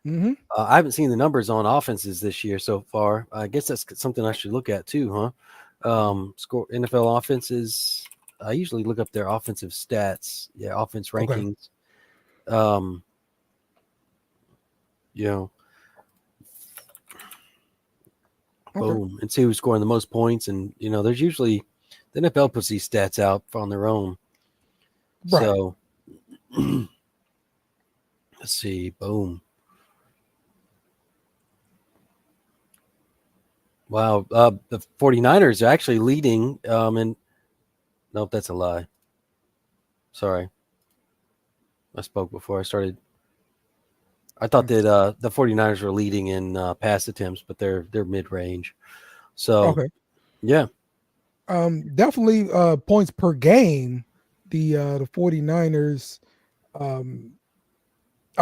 [SPEAKER 3] Mm-hmm.
[SPEAKER 4] I haven't seen the numbers on offenses this year so far. I guess that's something I should look at too, huh? Score NFL offenses. I usually look up their offensive stats. Yeah, offense rankings. Okay. You know, boom, and see who's scoring the most points. And there's usually the NFL puts these stats out on their own. Right. So let's see. Boom. Wow. The 49ers are actually leading. And nope, that's a lie. Sorry. I spoke before I started. I thought that the 49ers were leading in pass attempts, but they're mid-range. So, yeah.
[SPEAKER 3] Definitely points per game. The 49ers, I'm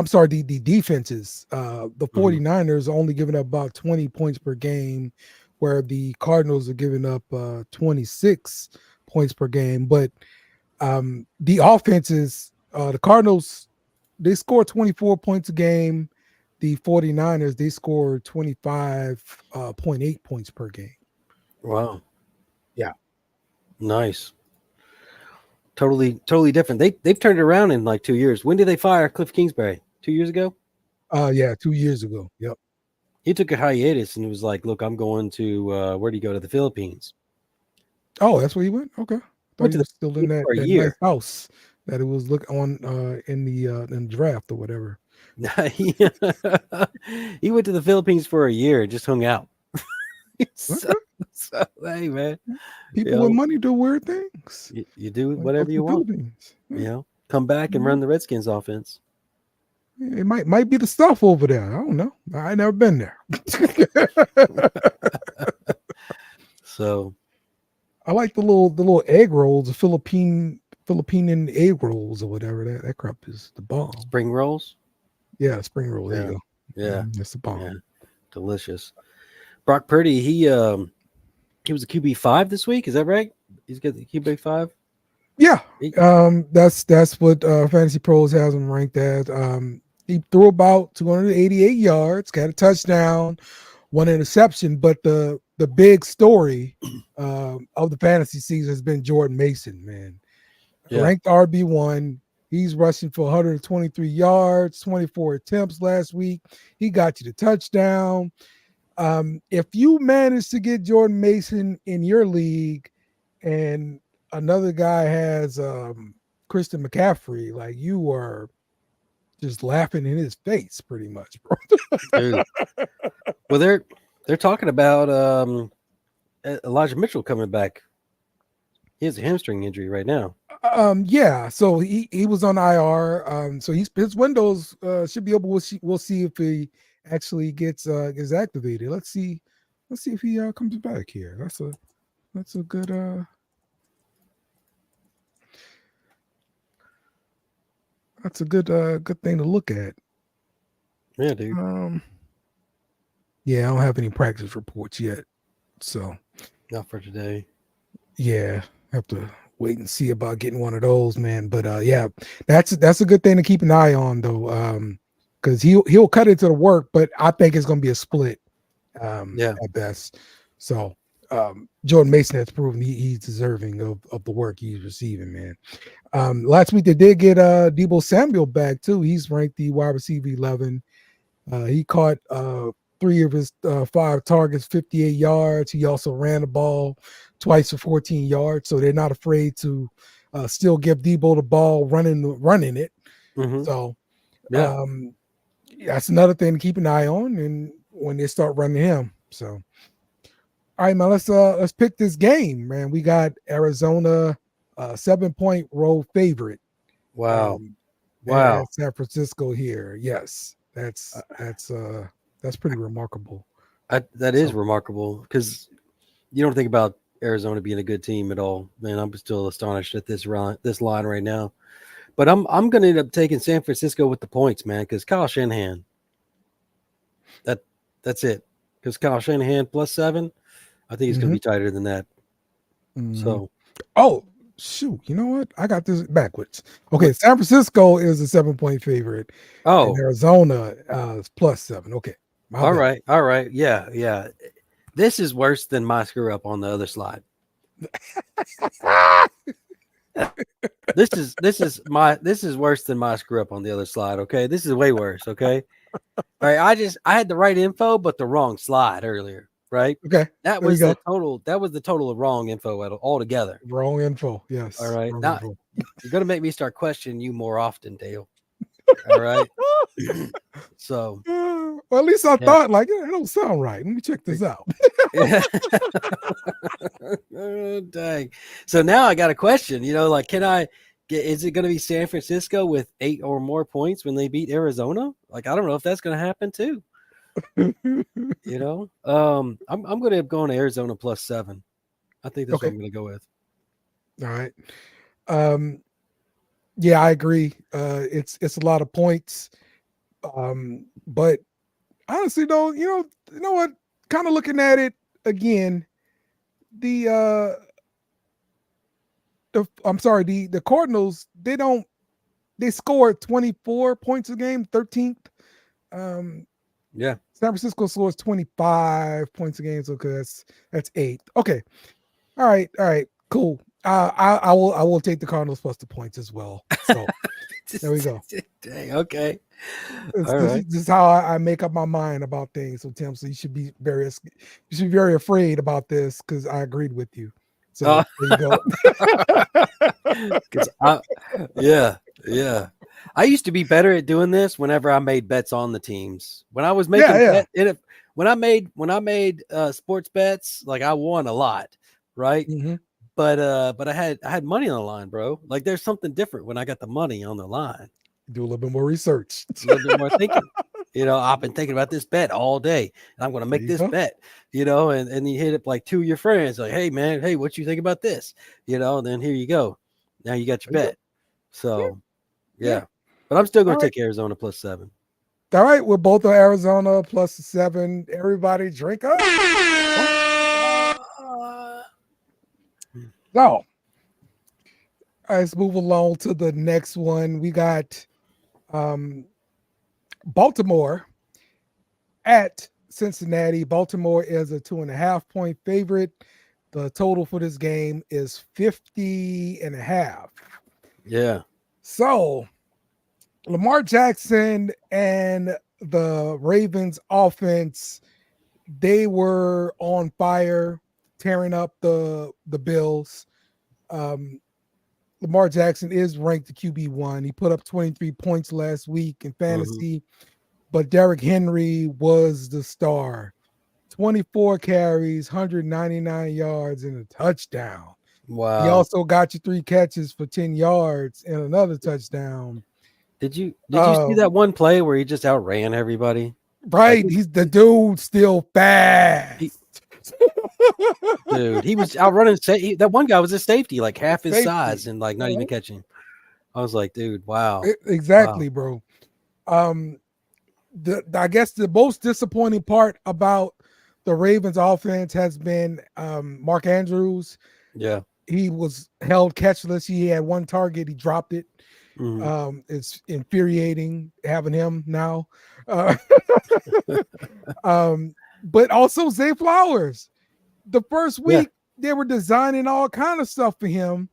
[SPEAKER 3] sorry, the defenses. The 49ers are only giving up about 20 points per game, where the Cardinals are giving up 26 points per game. But the offenses, the Cardinals, they score 24 points a game. The 49ers, they score 25.8 points per game.
[SPEAKER 4] Wow.
[SPEAKER 3] Yeah.
[SPEAKER 4] Nice. Totally different. They've turned it around in like 2 years. When did they fire Cliff Kingsbury? 2 years ago?
[SPEAKER 3] Yeah, 2 years ago. Yep.
[SPEAKER 4] He took a hiatus and was like, "Look, I'm going to where do you go to the Philippines?"
[SPEAKER 3] Oh, that's where he went. Okay,
[SPEAKER 4] Went to
[SPEAKER 3] he was still in that
[SPEAKER 4] year.
[SPEAKER 3] nice house that it was look on in the draft or whatever.
[SPEAKER 4] He went to the Philippines for a year and just hung out. so, hey, man,
[SPEAKER 3] people with money do weird things.
[SPEAKER 4] You do whatever you want. Come back and run the Redskins offense.
[SPEAKER 3] It might be the stuff over there. I don't know. I never been there.
[SPEAKER 4] So,
[SPEAKER 3] I like the little egg rolls, the Philippine egg rolls or whatever. That crap is the bomb.
[SPEAKER 4] Spring rolls.
[SPEAKER 3] Yeah, spring roll. There you go.
[SPEAKER 4] Yeah,
[SPEAKER 3] that's the bomb. Yeah.
[SPEAKER 4] Delicious. Brock Purdy, he was a QB5 this week. Is that right? He's got the QB5.
[SPEAKER 3] Yeah, that's what Fantasy Pros has him ranked at. He threw about 288 yards, got a touchdown, one interception. But the big story of the fantasy season has been Jordan Mason, man. Yeah. Ranked RB1. He's rushing for 123 yards, 24 attempts last week. He got you the touchdown. If you manage to get Jordan Mason in your league and another guy has Christian McCaffrey, like, you are just laughing in his face pretty much, bro.
[SPEAKER 4] Dude. Well, they're talking about Elijah Mitchell coming back. He has a hamstring injury right now.
[SPEAKER 3] Yeah, so he was on IR. So his windows should be open. We'll see if he actually gets activated. Let's see if he comes back here. That's a good that's a good thing to look at.
[SPEAKER 4] Yeah, dude.
[SPEAKER 3] Yeah, I don't have any practice reports yet, so
[SPEAKER 4] not for today.
[SPEAKER 3] Yeah, have to wait and see about getting one of those, man. But yeah, that's a good thing to keep an eye on, though, because he'll cut into the work, but I think it's going to be a split, at best. So Jordan Mason has proven he's deserving of the work he's receiving, man. Last week they did get Deebo Samuel back too. He's ranked the wide receiver 11. He caught 3 of his 5 targets, 58 yards. He also ran the ball twice for 14 yards. So they're not afraid to still give Deebo the ball running it. Mm-hmm. So that's another thing to keep an eye on, and when they start running him. So all right, man, let's pick this game, man. We got Arizona 7-point road favorite.
[SPEAKER 4] Wow.
[SPEAKER 3] San Francisco here. Yes. That's pretty remarkable.
[SPEAKER 4] That is remarkable, because you don't think about Arizona being a good team at all. Man, I'm still astonished at this line right now. But I'm going to end up taking San Francisco with the points, man, because Kyle Shanahan. That's it. Because Kyle Shanahan +7, I think he's going to be tighter than that.
[SPEAKER 3] Mhm.
[SPEAKER 4] So
[SPEAKER 3] Oh, shoot. You know what? I got this backwards. Okay, San Francisco is a 7-point favorite, and
[SPEAKER 4] oh,
[SPEAKER 3] Arizona is +7. Okay, my
[SPEAKER 4] all
[SPEAKER 3] bad.
[SPEAKER 4] right, yeah. This is worse than my screw up on the other slide. This is worse than my screw up on the other slide. Okay, this is way worse. Okay, all right. I had the right info, but the wrong slide earlier. Right.
[SPEAKER 3] Okay,
[SPEAKER 4] That
[SPEAKER 3] there you
[SPEAKER 4] was
[SPEAKER 3] go.
[SPEAKER 4] the total. That was the total of wrong info altogether.
[SPEAKER 3] Wrong info.
[SPEAKER 4] All
[SPEAKER 3] Yes,
[SPEAKER 4] right.
[SPEAKER 3] wrong
[SPEAKER 4] Now
[SPEAKER 3] info.
[SPEAKER 4] you're gonna make me start questioning you more often, Dale. All right. So
[SPEAKER 3] Well, at least I
[SPEAKER 4] yeah.
[SPEAKER 3] thought, like, yeah, that don't sound right. Let me check this out.
[SPEAKER 4] Yeah. Oh, dang. So now I got a question. Like, can I get? Is it going to be San Francisco with 8 or more points when they beat Arizona? Like, I don't know if that's going to happen too. I'm going to go on Arizona +7. I think that's what
[SPEAKER 3] Okay,
[SPEAKER 4] I'm going to go with.
[SPEAKER 3] all right. Um, yeah, I agree. It's a lot of points. But honestly, though, you know what? Kind of looking at it again, the I'm sorry, the Cardinals, they scored 24 points a game, 13th. Um,
[SPEAKER 4] Yeah.
[SPEAKER 3] San Francisco scores 25 points a game, so that's 8. Okay. All right, cool. I will take the Cardinals plus the points as well. So there we go.
[SPEAKER 4] Dang. Okay.
[SPEAKER 3] This,
[SPEAKER 4] All
[SPEAKER 3] this,
[SPEAKER 4] right.
[SPEAKER 3] is, this is how I make up my mind about things. So Tim, so you should be very afraid about this because I agreed with you. So there you go.
[SPEAKER 4] Because yeah. I used to be better at doing this whenever I made bets on the teams. When I was making
[SPEAKER 3] Yeah.
[SPEAKER 4] when I made sports bets, like I won a lot, right?
[SPEAKER 3] Hmm.
[SPEAKER 4] But I had money on the line, bro. Like there's something different when I got the money on the line.
[SPEAKER 3] Do a little bit more research.
[SPEAKER 4] A little bit more thinking. I've been thinking about this bet all day, and I'm going to
[SPEAKER 3] There
[SPEAKER 4] make
[SPEAKER 3] you
[SPEAKER 4] this
[SPEAKER 3] go.
[SPEAKER 4] bet. And you hit up like 2 of your friends, like, hey man, hey, what you think about this? And then here you go. Now you got your
[SPEAKER 3] There you go.
[SPEAKER 4] bet. So
[SPEAKER 3] Yeah.
[SPEAKER 4] yeah, but I'm still
[SPEAKER 3] All
[SPEAKER 4] going to
[SPEAKER 3] right.
[SPEAKER 4] take Arizona +7.
[SPEAKER 3] All right. We're both on Arizona +7. Everybody drink up. So let's move along to the next one. We got Baltimore at Cincinnati. Baltimore is a 2.5-point favorite. The total for this game is 50.5.
[SPEAKER 4] Yeah.
[SPEAKER 3] So Lamar Jackson and the Ravens offense, they were on fire, tearing up the Bills. Lamar Jackson is ranked the QB1. He put up 23 points last week in fantasy, but Derrick Henry was the star. 24 carries, 199 yards, and a touchdown. He
[SPEAKER 4] Wow.
[SPEAKER 3] also got you 3 catches for 10 yards and another touchdown.
[SPEAKER 4] Did you see that one play where he just outran everybody? Like
[SPEAKER 3] Right, he's the dude still fast.
[SPEAKER 4] dude, he was outrunning. That one guy was a safety, like half his size,
[SPEAKER 3] Safety.
[SPEAKER 4] and like not even catching. I was like, dude, wow,
[SPEAKER 3] Exactly, bro. I guess the most disappointing part about the Ravens offense has been Mark Andrews.
[SPEAKER 4] Yeah.
[SPEAKER 3] He was held catchless. He had one target, he dropped it.
[SPEAKER 4] Mhm.
[SPEAKER 3] It's infuriating having him now. But also Zay Flowers. The first
[SPEAKER 4] Yeah.
[SPEAKER 3] week they were designing all kind of stuff for him,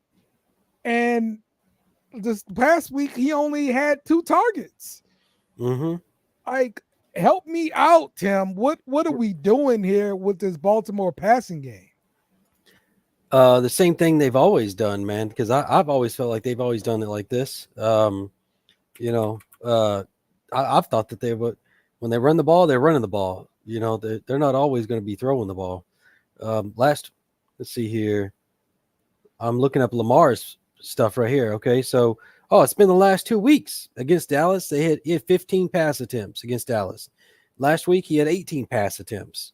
[SPEAKER 3] and this past week he only had 2 targets.
[SPEAKER 4] Mhm.
[SPEAKER 3] Like, help me out, Tim. What are we doing here with this Baltimore passing game?
[SPEAKER 4] The same thing they've always done, man. Because I've always felt like they've always done it like this. I've thought that they would, when they run the ball, they're running the ball. They're not always going to be throwing the ball. Let's see here. I'm looking up Lamar's stuff right here. Okay, so it's been the last 2 weeks against Dallas. He had 15 pass attempts against Dallas. Last week he had 18 pass attempts.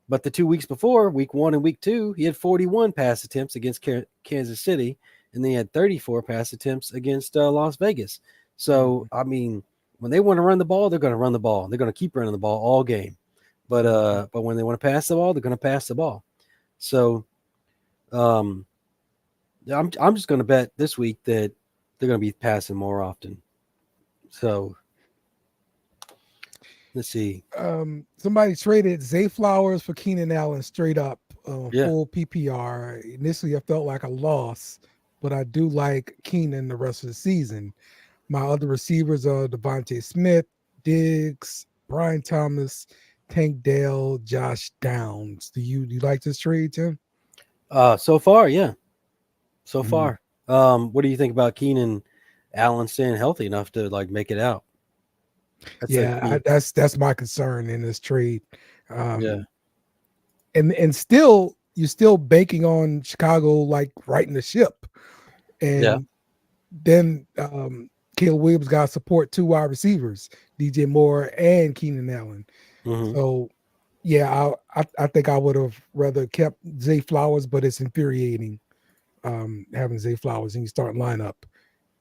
[SPEAKER 4] But the 2 weeks before, week 1 and week 2, he had 41 pass attempts against Kansas City, and then he had 34 pass attempts against Las Vegas. So I mean, when they want to run the ball, they're going to run the ball. They're going to keep running the ball all game. But when they want to pass the ball, they're going to pass the ball. So I'm just going to bet this week that they're going to be passing more often. So let's see.
[SPEAKER 3] Somebody traded Zay Flowers for Keenan Allen straight up,
[SPEAKER 4] Yeah.
[SPEAKER 3] full PPR. Initially, I felt like a loss, but I do like Keenan the rest of the season. My other receivers are Devontae Smith, Diggs, Brian Thomas, Tank Dell, Josh Downs. Do you like this trade, Tim?
[SPEAKER 4] So far, yeah. So
[SPEAKER 3] Mhm.
[SPEAKER 4] far. What do you think about Keenan Allen staying healthy enough to like make it out?
[SPEAKER 3] That's my concern in this trade.
[SPEAKER 4] Yeah.
[SPEAKER 3] And still you're still banking on Chicago like righting the ship.
[SPEAKER 4] Yeah.
[SPEAKER 3] And then Caleb Williams got support 2 wide receivers, DJ Moore and Keenan Allen.
[SPEAKER 4] Mhm.
[SPEAKER 3] So yeah, I think I would have rather kept Zay Flowers, but it's infuriating having Zay Flowers in your starting lineup,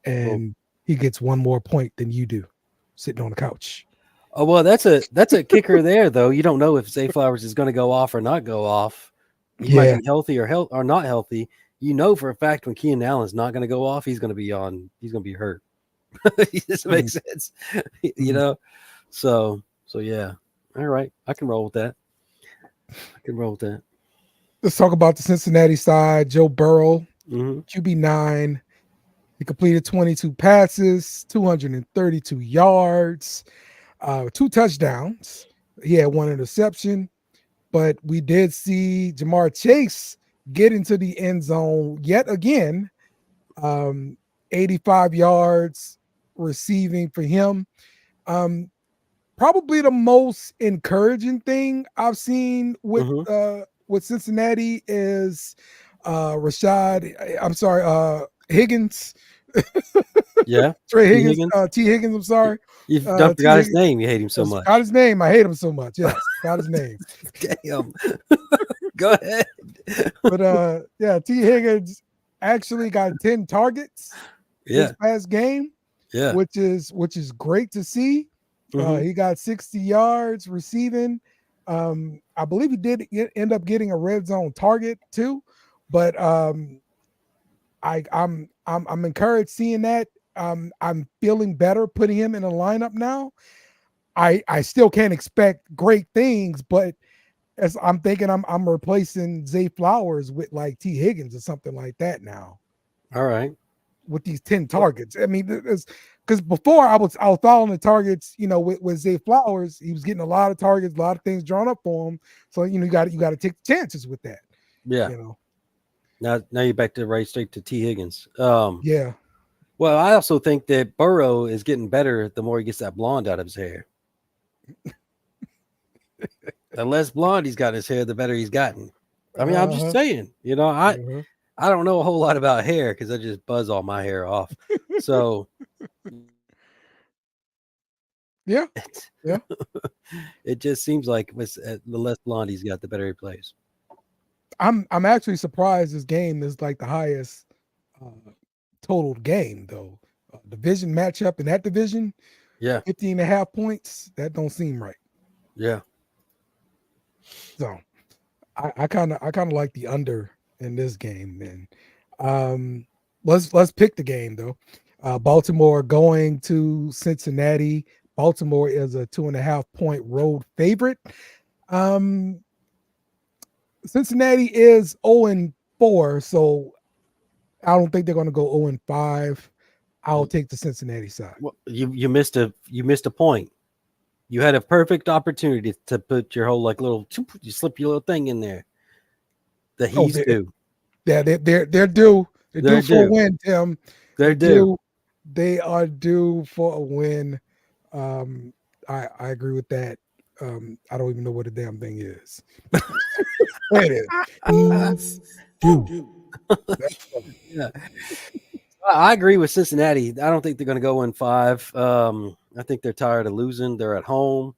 [SPEAKER 3] and he gets one more point than you do, sitting on the couch.
[SPEAKER 4] Oh well, that's a kicker there though. You don't know if Zay Flowers is going to go off or not go off. He might
[SPEAKER 3] Yeah,
[SPEAKER 4] be healthy or not healthy. You know for a fact when Keenan Allen's not going to go off, he's going to be on. He's going to be hurt. It doesn't make sense, you know. So yeah. All right, I can roll with that.
[SPEAKER 3] let's talk about the Cincinnati side. Joe Burrow,
[SPEAKER 4] Mm-hmm.
[SPEAKER 3] QB9. He completed 22 passes, 232 yards, 2 touchdowns. He had 1 interception, but we did see Jamar Chase get into the end zone yet again. 85 yards receiving for him. Probably the most encouraging thing I've seen with Cincinnati is Higgins.
[SPEAKER 4] Yeah,
[SPEAKER 3] Trey Higgins, T. Higgins. I'm sorry.
[SPEAKER 4] You don't forgot his name. You hate him so much.
[SPEAKER 3] Forgot his name. I hate him so much. Yes, forgot his name.
[SPEAKER 4] Damn. Go ahead.
[SPEAKER 3] But yeah, T. Higgins actually got 10 targets this past game.
[SPEAKER 4] Yeah,
[SPEAKER 3] which is great to see. He got 60 yards receiving. I believe he did end up getting a red zone target too, but I'm encouraged seeing that. I'm feeling better putting him in a lineup now. I still can't expect great things, but as I'm thinking I'm replacing Zay Flowers with like T. Higgins or something like that now.
[SPEAKER 4] All right.
[SPEAKER 3] With these 10 targets. I mean, because before I was following the targets, with Zay Flowers, he was getting a lot of targets, a lot of things drawn up for him. So you got to take chances with that.
[SPEAKER 4] Yeah. Now you're back to right straight to T. Higgins.
[SPEAKER 3] Yeah.
[SPEAKER 4] Well, I also think that Burrow is getting better the more he gets that blonde out of his hair. The less blonde he's got in his hair, the better he's gotten. I mean, I'm just saying, I don't know a whole lot about hair because I just buzz all my hair off. So
[SPEAKER 3] yeah.
[SPEAKER 4] It just seems like the less blonde he's got, the better he plays.
[SPEAKER 3] I'm actually surprised this game is like the highest total game though. Division matchup in that division.
[SPEAKER 4] Yeah.
[SPEAKER 3] 50.5 points. That don't seem right.
[SPEAKER 4] Yeah.
[SPEAKER 3] So I kind of like the under in this game, man. Let's pick the game though. Baltimore going to Cincinnati. Baltimore is a 2.5 point road favorite. Cincinnati is 0-4, so I don't think they're going to go 0-5. I'll take the Cincinnati side.
[SPEAKER 4] Well, you missed a point. You had a perfect opportunity to put your whole you slip your little thing in there. The he's due.
[SPEAKER 3] Yeah, they're due. They're due for a win, Tim.
[SPEAKER 4] They're due.
[SPEAKER 3] They are due for a win. I agree with that. I don't even know what the damn thing is. It is.
[SPEAKER 4] Yeah. I agree with Cincinnati. I don't think they're going to go 1-5. I think they're tired of losing. They're at home.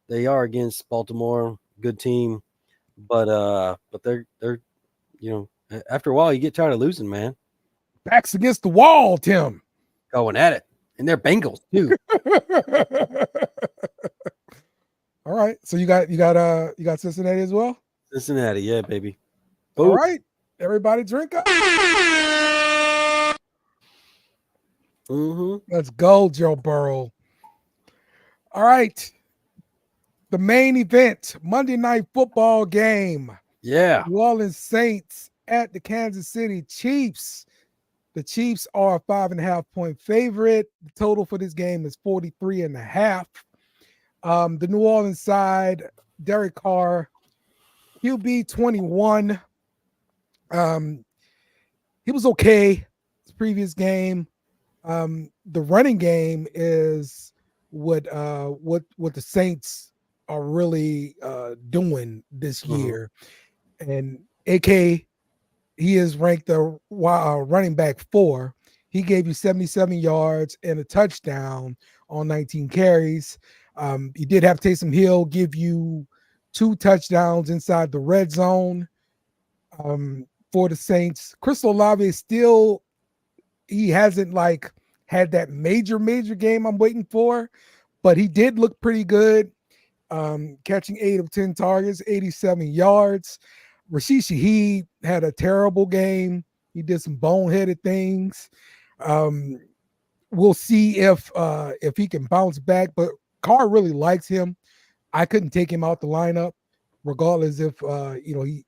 [SPEAKER 4] They are against Baltimore, good team, but they're after a while you get tired of losing, man.
[SPEAKER 3] Backs against the wall, Tim.
[SPEAKER 4] Going at it, and they're Bengals too.
[SPEAKER 3] All right, so you got Cincinnati as well.
[SPEAKER 4] Cincinnati, yeah, baby.
[SPEAKER 3] All right, Everybody drink up.
[SPEAKER 4] Mm-hmm.
[SPEAKER 3] Let's go, Joe Burrow. All right. The main event, Monday Night Football game.
[SPEAKER 4] Yeah.
[SPEAKER 3] New Orleans Saints at the Kansas City Chiefs. The Chiefs are a 5.5-point favorite. The total for this game is 43.5. The New Orleans side, Derrick Carr, QB 21. He was okay his previous game. The running game is what the Saints are really doing this year. And AK, he is ranked the running back 4. He gave you 77 yards and a touchdown on 19 carries. You did have Taysom Hill give you 2 touchdowns inside the red zone for the Saints. Chris Olave still, he hasn't like had that major game I'm waiting for, but he did look pretty good. Catching 8 of 10 targets, 87 yards. Rashid Shaheed had a terrible game. He did some boneheaded things. We'll see if he can bounce back, but Carr really likes him. I couldn't take him out the lineup, regardless if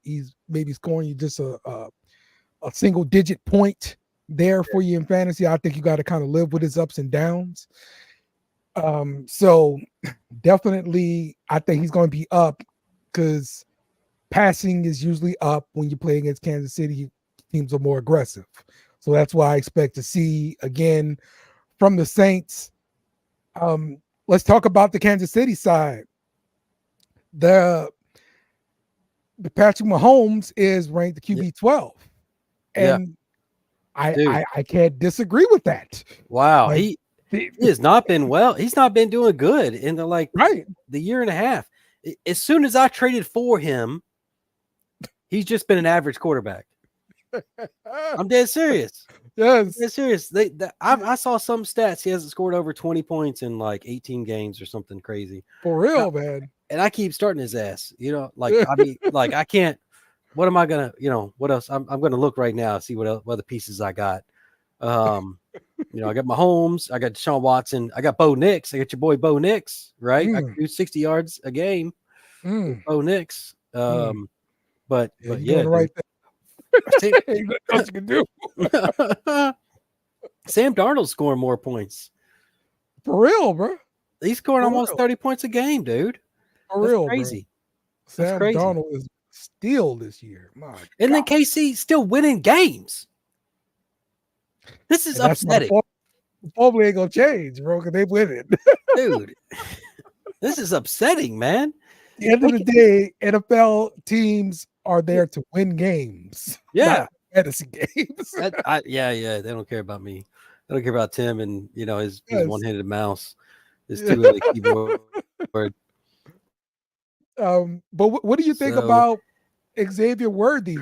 [SPEAKER 3] he's maybe scoring you just a single digit point there for you in fantasy. I think you got to kind of live with his ups and downs. So definitely I think he's going to be up because passing is usually up when you play against Kansas City. Teams are more aggressive. So that's why I expect to see again from the Saints. Let's talk about the Kansas City side. The Patrick Mahomes is ranked the QB 12. And I can't disagree with that.
[SPEAKER 4] Wow.
[SPEAKER 3] Like,
[SPEAKER 4] he has not been well. He's not been doing good in the year and a half. As soon as I traded for him, he's just been an average quarterback. I'm dead serious.
[SPEAKER 3] Yes.
[SPEAKER 4] Dead serious. I saw some stats. He hasn't scored over 20 points in like 18 games or something crazy.
[SPEAKER 3] For real, man.
[SPEAKER 4] And I keep starting his ass. I can't. What am I gonna? What else? I'm gonna look right now, see what other pieces I got. I got Mahomes, I got Deshaun Watson, I got Bo Nix, I got your boy Bo Nix, right? I can do 60 yards a game. Bo Nix. But yeah,
[SPEAKER 3] the right thing. What you can do.
[SPEAKER 4] Sam Darnold's scoring more points.
[SPEAKER 3] For real, bro.
[SPEAKER 4] He's scoring almost 30 points a game, dude.
[SPEAKER 3] For real,
[SPEAKER 4] crazy.
[SPEAKER 3] Bro.
[SPEAKER 4] That's
[SPEAKER 3] Sam
[SPEAKER 4] crazy.
[SPEAKER 3] Darnold is still this year.
[SPEAKER 4] And then KC still winning games. This is upsetting.
[SPEAKER 3] Probably ain't gonna change, bro, because they win it.
[SPEAKER 4] Dude, this is upsetting, man.
[SPEAKER 3] At the end of the day, NFL teams are there to win games.
[SPEAKER 4] Yeah.
[SPEAKER 3] Fantasy games.
[SPEAKER 4] They don't care about me. They don't care about Tim and his one-handed mouse. His two-handed keyboard.
[SPEAKER 3] But what do you think about Xavier Worthy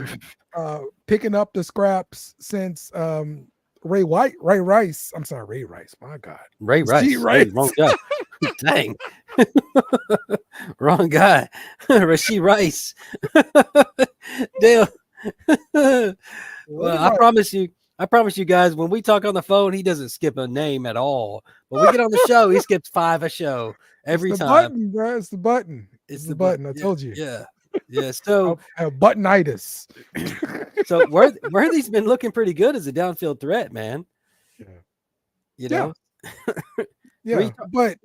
[SPEAKER 3] picking up the scraps since Ray Rice? I'm sorry, Ray Rice. My God.
[SPEAKER 4] Ray Rice. Hey, wrong guy. Dang. Wrong guy. Rasheed Rice. Damn. Well, I promise you guys, when we talk on the phone, he doesn't skip a name at all. When we get on the show, he skips 5 a show every time.
[SPEAKER 3] Button, bro. It's the button.
[SPEAKER 4] It's
[SPEAKER 3] the button. I told you.
[SPEAKER 4] Yeah. Yeah. So
[SPEAKER 3] I have buttonitis.
[SPEAKER 4] So Worthy's been looking pretty good as a downfield threat, man.
[SPEAKER 3] Yeah. Yeah. But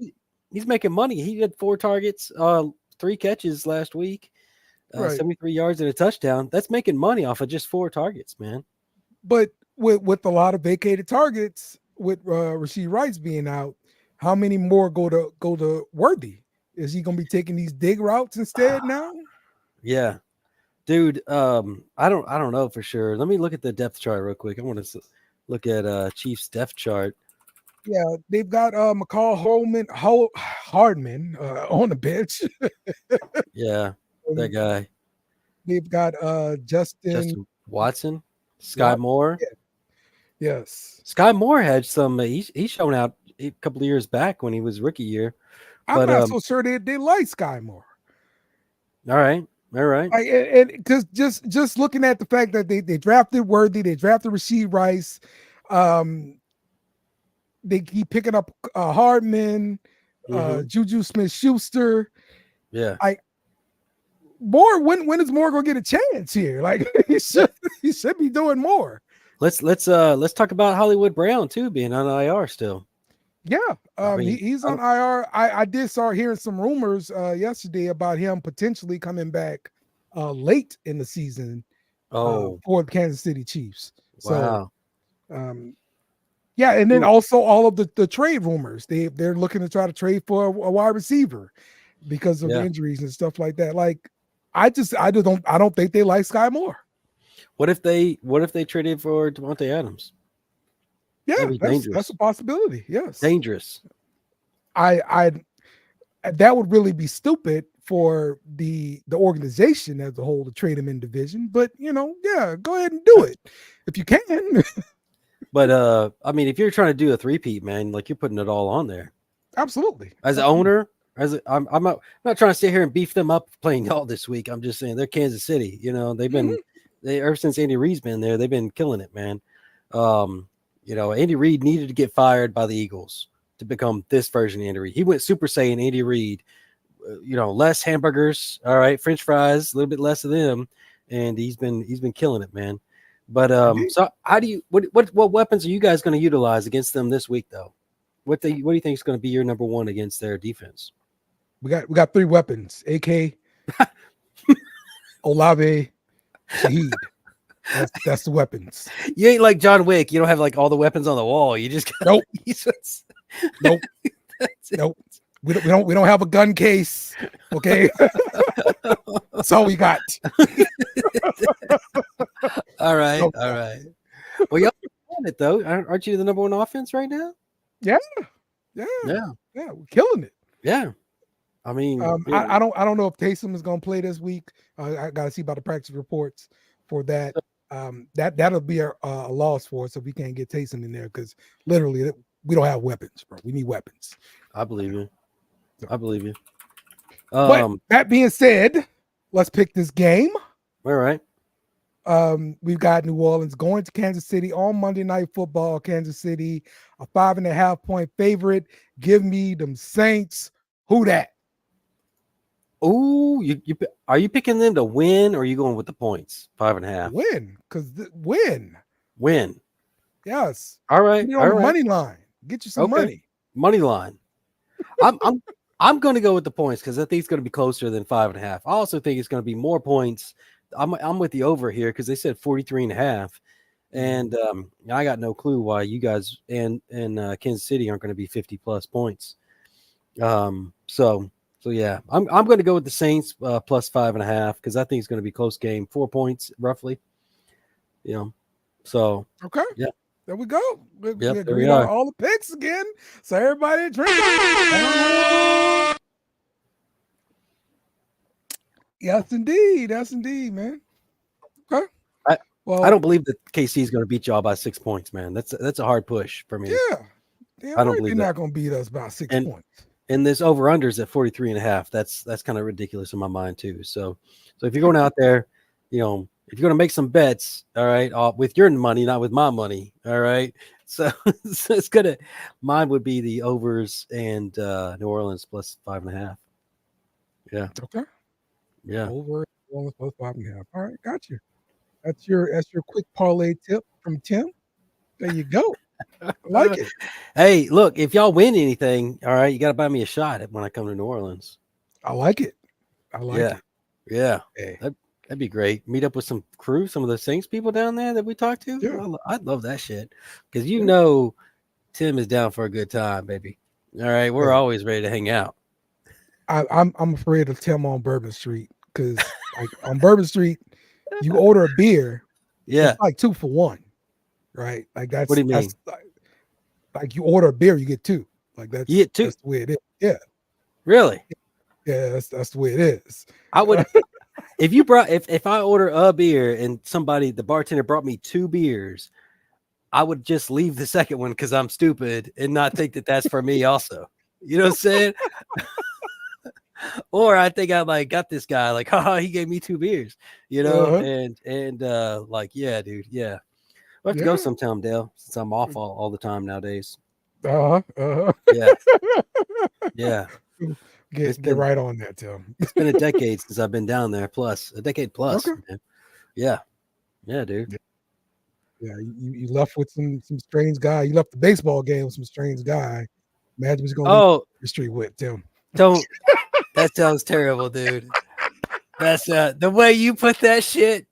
[SPEAKER 4] he's making money. He had 4 targets, 3 catches last week, 73 yards and a touchdown. That's making money off of just 4 targets, man.
[SPEAKER 3] But with a lot of vacated targets, with Rasheed Rice being out, how many more go to Worthy? Is he going to be taking these dig routes instead now?
[SPEAKER 4] Yeah, dude. I don't know for sure. Let me look at the depth chart real quick. I want to look at Chiefs depth chart.
[SPEAKER 3] Yeah, they've got McCall Hardman on the bench.
[SPEAKER 4] Yeah, that guy.
[SPEAKER 3] They've got Justin
[SPEAKER 4] Watson, Sky Moore.
[SPEAKER 3] Yeah. Yes,
[SPEAKER 4] Sky Moore had some. He's shown out a couple of years back when he was rookie year.
[SPEAKER 3] I'm not so sure they like Sky Moore.
[SPEAKER 4] All right. All right.
[SPEAKER 3] Like, and because just looking at the fact that they drafted Worthy, they drafted Rasheed Rice, they keep picking up Hardman, Juju Smith-Schuster.
[SPEAKER 4] Yeah.
[SPEAKER 3] Moore, when is Moore gonna get a chance here? Like he should be doing more.
[SPEAKER 4] Let's talk about Hollywood Brown too, being on IR still.
[SPEAKER 3] Yeah,
[SPEAKER 4] I mean,
[SPEAKER 3] he's on IR. I did start hearing some rumors yesterday about him potentially coming back late in the season for the Kansas City Chiefs.
[SPEAKER 4] Wow.
[SPEAKER 3] So, yeah, and then also all of the trade rumors. They're looking to try to trade for a wide receiver because of injuries and stuff like that. Like, I don't think they like Sky Moore.
[SPEAKER 4] What if they traded for Devontae Adams?
[SPEAKER 3] Yeah, that's a possibility. Yes,
[SPEAKER 4] dangerous.
[SPEAKER 3] I that would really be stupid for the organization as a whole to trade him in division. But go ahead and do it if you can.
[SPEAKER 4] But I mean, if you're trying to do a three-peat, man, like you're putting it all on there.
[SPEAKER 3] Absolutely.
[SPEAKER 4] As an owner, I'm not trying to sit here and beef them up playing y'all this week. I'm just saying they're Kansas City. They've been ever since Andy Reid's been there, they've been killing it, man. Andy Reid needed to get fired by the Eagles to become this version of Andy Reid. He went Super Saiyan Andy Reid, less hamburgers, all right, French fries, a little bit less of them, and he's been killing it, man. But so how do you what weapons are you guys going to utilize against them this week though? What do you think is going to be your number one against their defense?
[SPEAKER 3] We got 3 weapons: AK, Olave, Shaheed. That's the weapons.
[SPEAKER 4] You ain't like John Wick. You don't have like all the weapons on the wall. You just
[SPEAKER 3] nope. Nope. We don't have a gun case. Okay, that's all we got.
[SPEAKER 4] All right. Well, y'all doing it though. Aren't you the number one offense right now?
[SPEAKER 3] Yeah. We're killing it.
[SPEAKER 4] Yeah. I mean,
[SPEAKER 3] I don't know if Taysom is going to play this week. I got to see about the practice reports for that. That'll be a loss for us if we can't get Taysom in there because literally we don't have weapons, bro. We need weapons.
[SPEAKER 4] I believe you.
[SPEAKER 3] But that being said, let's pick this game.
[SPEAKER 4] All right.
[SPEAKER 3] We've got New Orleans going to Kansas City on Monday Night Football. Kansas City, a 5.5-point favorite. Give me them Saints. Who that?
[SPEAKER 4] Oh, you are you picking them to win, or are you going with the points? 5.5.
[SPEAKER 3] Win, because win. Yes.
[SPEAKER 4] All right.
[SPEAKER 3] All right. Money line. Get you some money.
[SPEAKER 4] Money line. I'm going to go with the points because I think it's going to be closer than 5.5. I also think it's going to be more points. I'm with the over here because they said 43.5, and I got no clue why you guys and Kansas City aren't going to be 50 plus points. So yeah, I'm going to go with the Saints plus 5.5 because I think it's going to be close game, 4 points roughly. So
[SPEAKER 3] okay, yeah, there we go. We
[SPEAKER 4] there we are.
[SPEAKER 3] All the picks again, so everybody drink. Yes, indeed, man. Okay.
[SPEAKER 4] I don't believe that KC is going to beat y'all by 6 points, man. That's a hard push for me.
[SPEAKER 3] Yeah. I don't believe they're not going to beat us by 6 points.
[SPEAKER 4] And this over unders at 43.5. That's kind of ridiculous in my mind too. So if you're going out there, if you're going to make some bets, all right, with your money, not with my money, all right. So it's gonna. Mine would be the overs and New Orleans plus 5.5. Yeah.
[SPEAKER 3] Okay.
[SPEAKER 4] Yeah.
[SPEAKER 3] Over New Orleans plus 5.5. All right, got you. That's your quick parlay tip from Tim. There you go. I like it.
[SPEAKER 4] Hey, look, if y'all win anything, all right, you got to buy me a shot when I come to New Orleans.
[SPEAKER 3] I like it.
[SPEAKER 4] Yeah. Hey. That'd be great. Meet up with some crew, some of the Saints people down there that we talked to. Yeah. I'd love that shit because Tim is down for a good time, baby. All right, we're always ready to hang out.
[SPEAKER 3] I'm afraid of Tim on Bourbon Street because like on Bourbon Street, you order a beer, it's like 2 for 1. Right, like that's
[SPEAKER 4] what do you mean?
[SPEAKER 3] Like you order a beer, you get 2. Like that's
[SPEAKER 4] you get 2.
[SPEAKER 3] That's the way it is. Yeah,
[SPEAKER 4] really.
[SPEAKER 3] Yeah, that's the way it is.
[SPEAKER 4] I would if I order a beer and the bartender brought me 2 beers, I would just leave the second one because I'm stupid and not think that that's for me. Also, you know what I'm saying? Or I think I like got this guy like, haha, he gave me 2 beers, you know,
[SPEAKER 3] Uh-huh.
[SPEAKER 4] and like, yeah, dude, yeah. We'll have to go sometime, Dale, since I'm off all the time nowadays.
[SPEAKER 3] Uh-huh.
[SPEAKER 4] Yeah, yeah.
[SPEAKER 3] Get right on that, Tim.
[SPEAKER 4] It's been a decade since I've been down there, plus a decade plus.
[SPEAKER 3] Okay.
[SPEAKER 4] Man. Yeah, dude.
[SPEAKER 3] Yeah, you left with some strange guy. You left the baseball game with some strange guy. Imagine what's gonna leave the street with, Tim.
[SPEAKER 4] Don't. That sounds terrible, dude. That's the way you put that shit.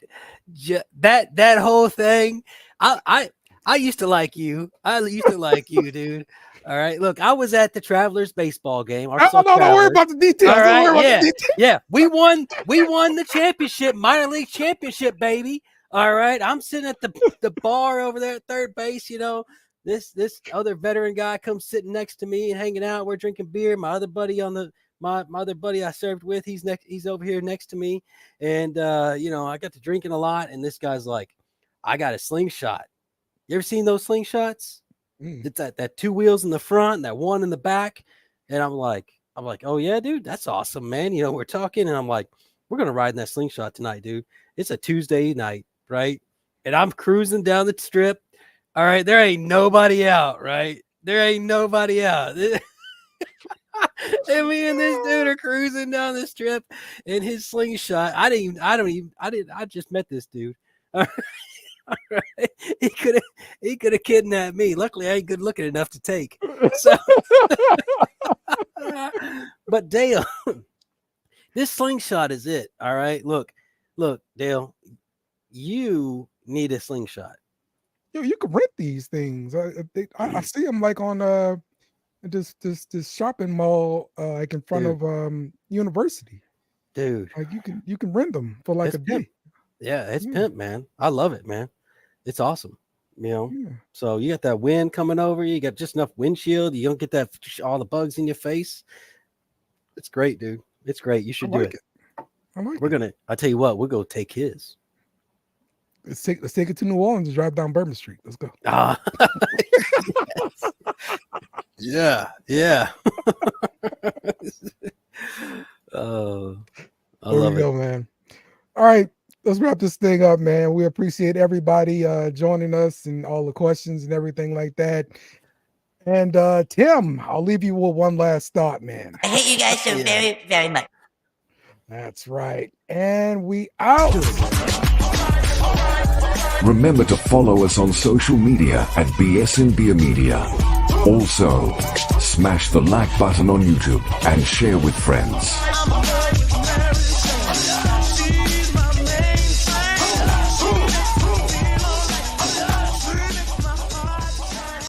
[SPEAKER 4] That whole thing. I used to like you. I used to like you, dude. All right. Look, I was at the Travelers baseball game.
[SPEAKER 3] Don't worry about the details.
[SPEAKER 4] All right.
[SPEAKER 3] Don't worry about the details.
[SPEAKER 4] Yeah. We won the championship, minor league championship, baby. All right. I'm sitting at the bar over there at third base. You know, this other veteran guy comes sitting next to me and hanging out. We're drinking beer. My other buddy my other buddy I served with, he's over here next to me. And you know, I got to drinking a lot. And this guy's like, I got a slingshot. You ever seen those slingshots? It's that 2 wheels in the front and that 1 in the back. And I'm like, oh yeah, dude, that's awesome, man. You know, we're talking and I'm like, we're going to ride in that slingshot tonight, dude. It's a Tuesday night, right? And I'm cruising down the strip. All right. There ain't nobody out, right? There ain't nobody out. And me and this dude are cruising down the strip in his slingshot. I just met this dude. All right. He could have kidnapped me. Luckily, I ain't good looking enough to take. So, but Dale, this slingshot is it. All right. Look, Dale, you need a slingshot.
[SPEAKER 3] Yo, you can rent these things. I see them like on this shopping mall like in front of university.
[SPEAKER 4] Dude,
[SPEAKER 3] like you can rent them for like a day.
[SPEAKER 4] Yeah, it's pimp, man. I love it, man. It's awesome. You know, so you got that wind coming over you. You got just enough windshield. You don't get that all the bugs in your face. It's great, dude. It's great. You should do it. I tell you what, we'll go take his.
[SPEAKER 3] Let's take it to New Orleans and drive down Bourbon Street. Let's go.
[SPEAKER 4] Yeah. Oh, I love it,
[SPEAKER 3] man. All right. Let's wrap this thing up, man. We appreciate everybody joining us and all the questions and everything like that. And Tim, I'll leave you with one last thought, man.
[SPEAKER 5] I hate you guys so very, very much.
[SPEAKER 3] That's right. And we out.
[SPEAKER 2] Remember to follow us on social media at BS and Beer Media. Also, smash the like button on YouTube and share with friends.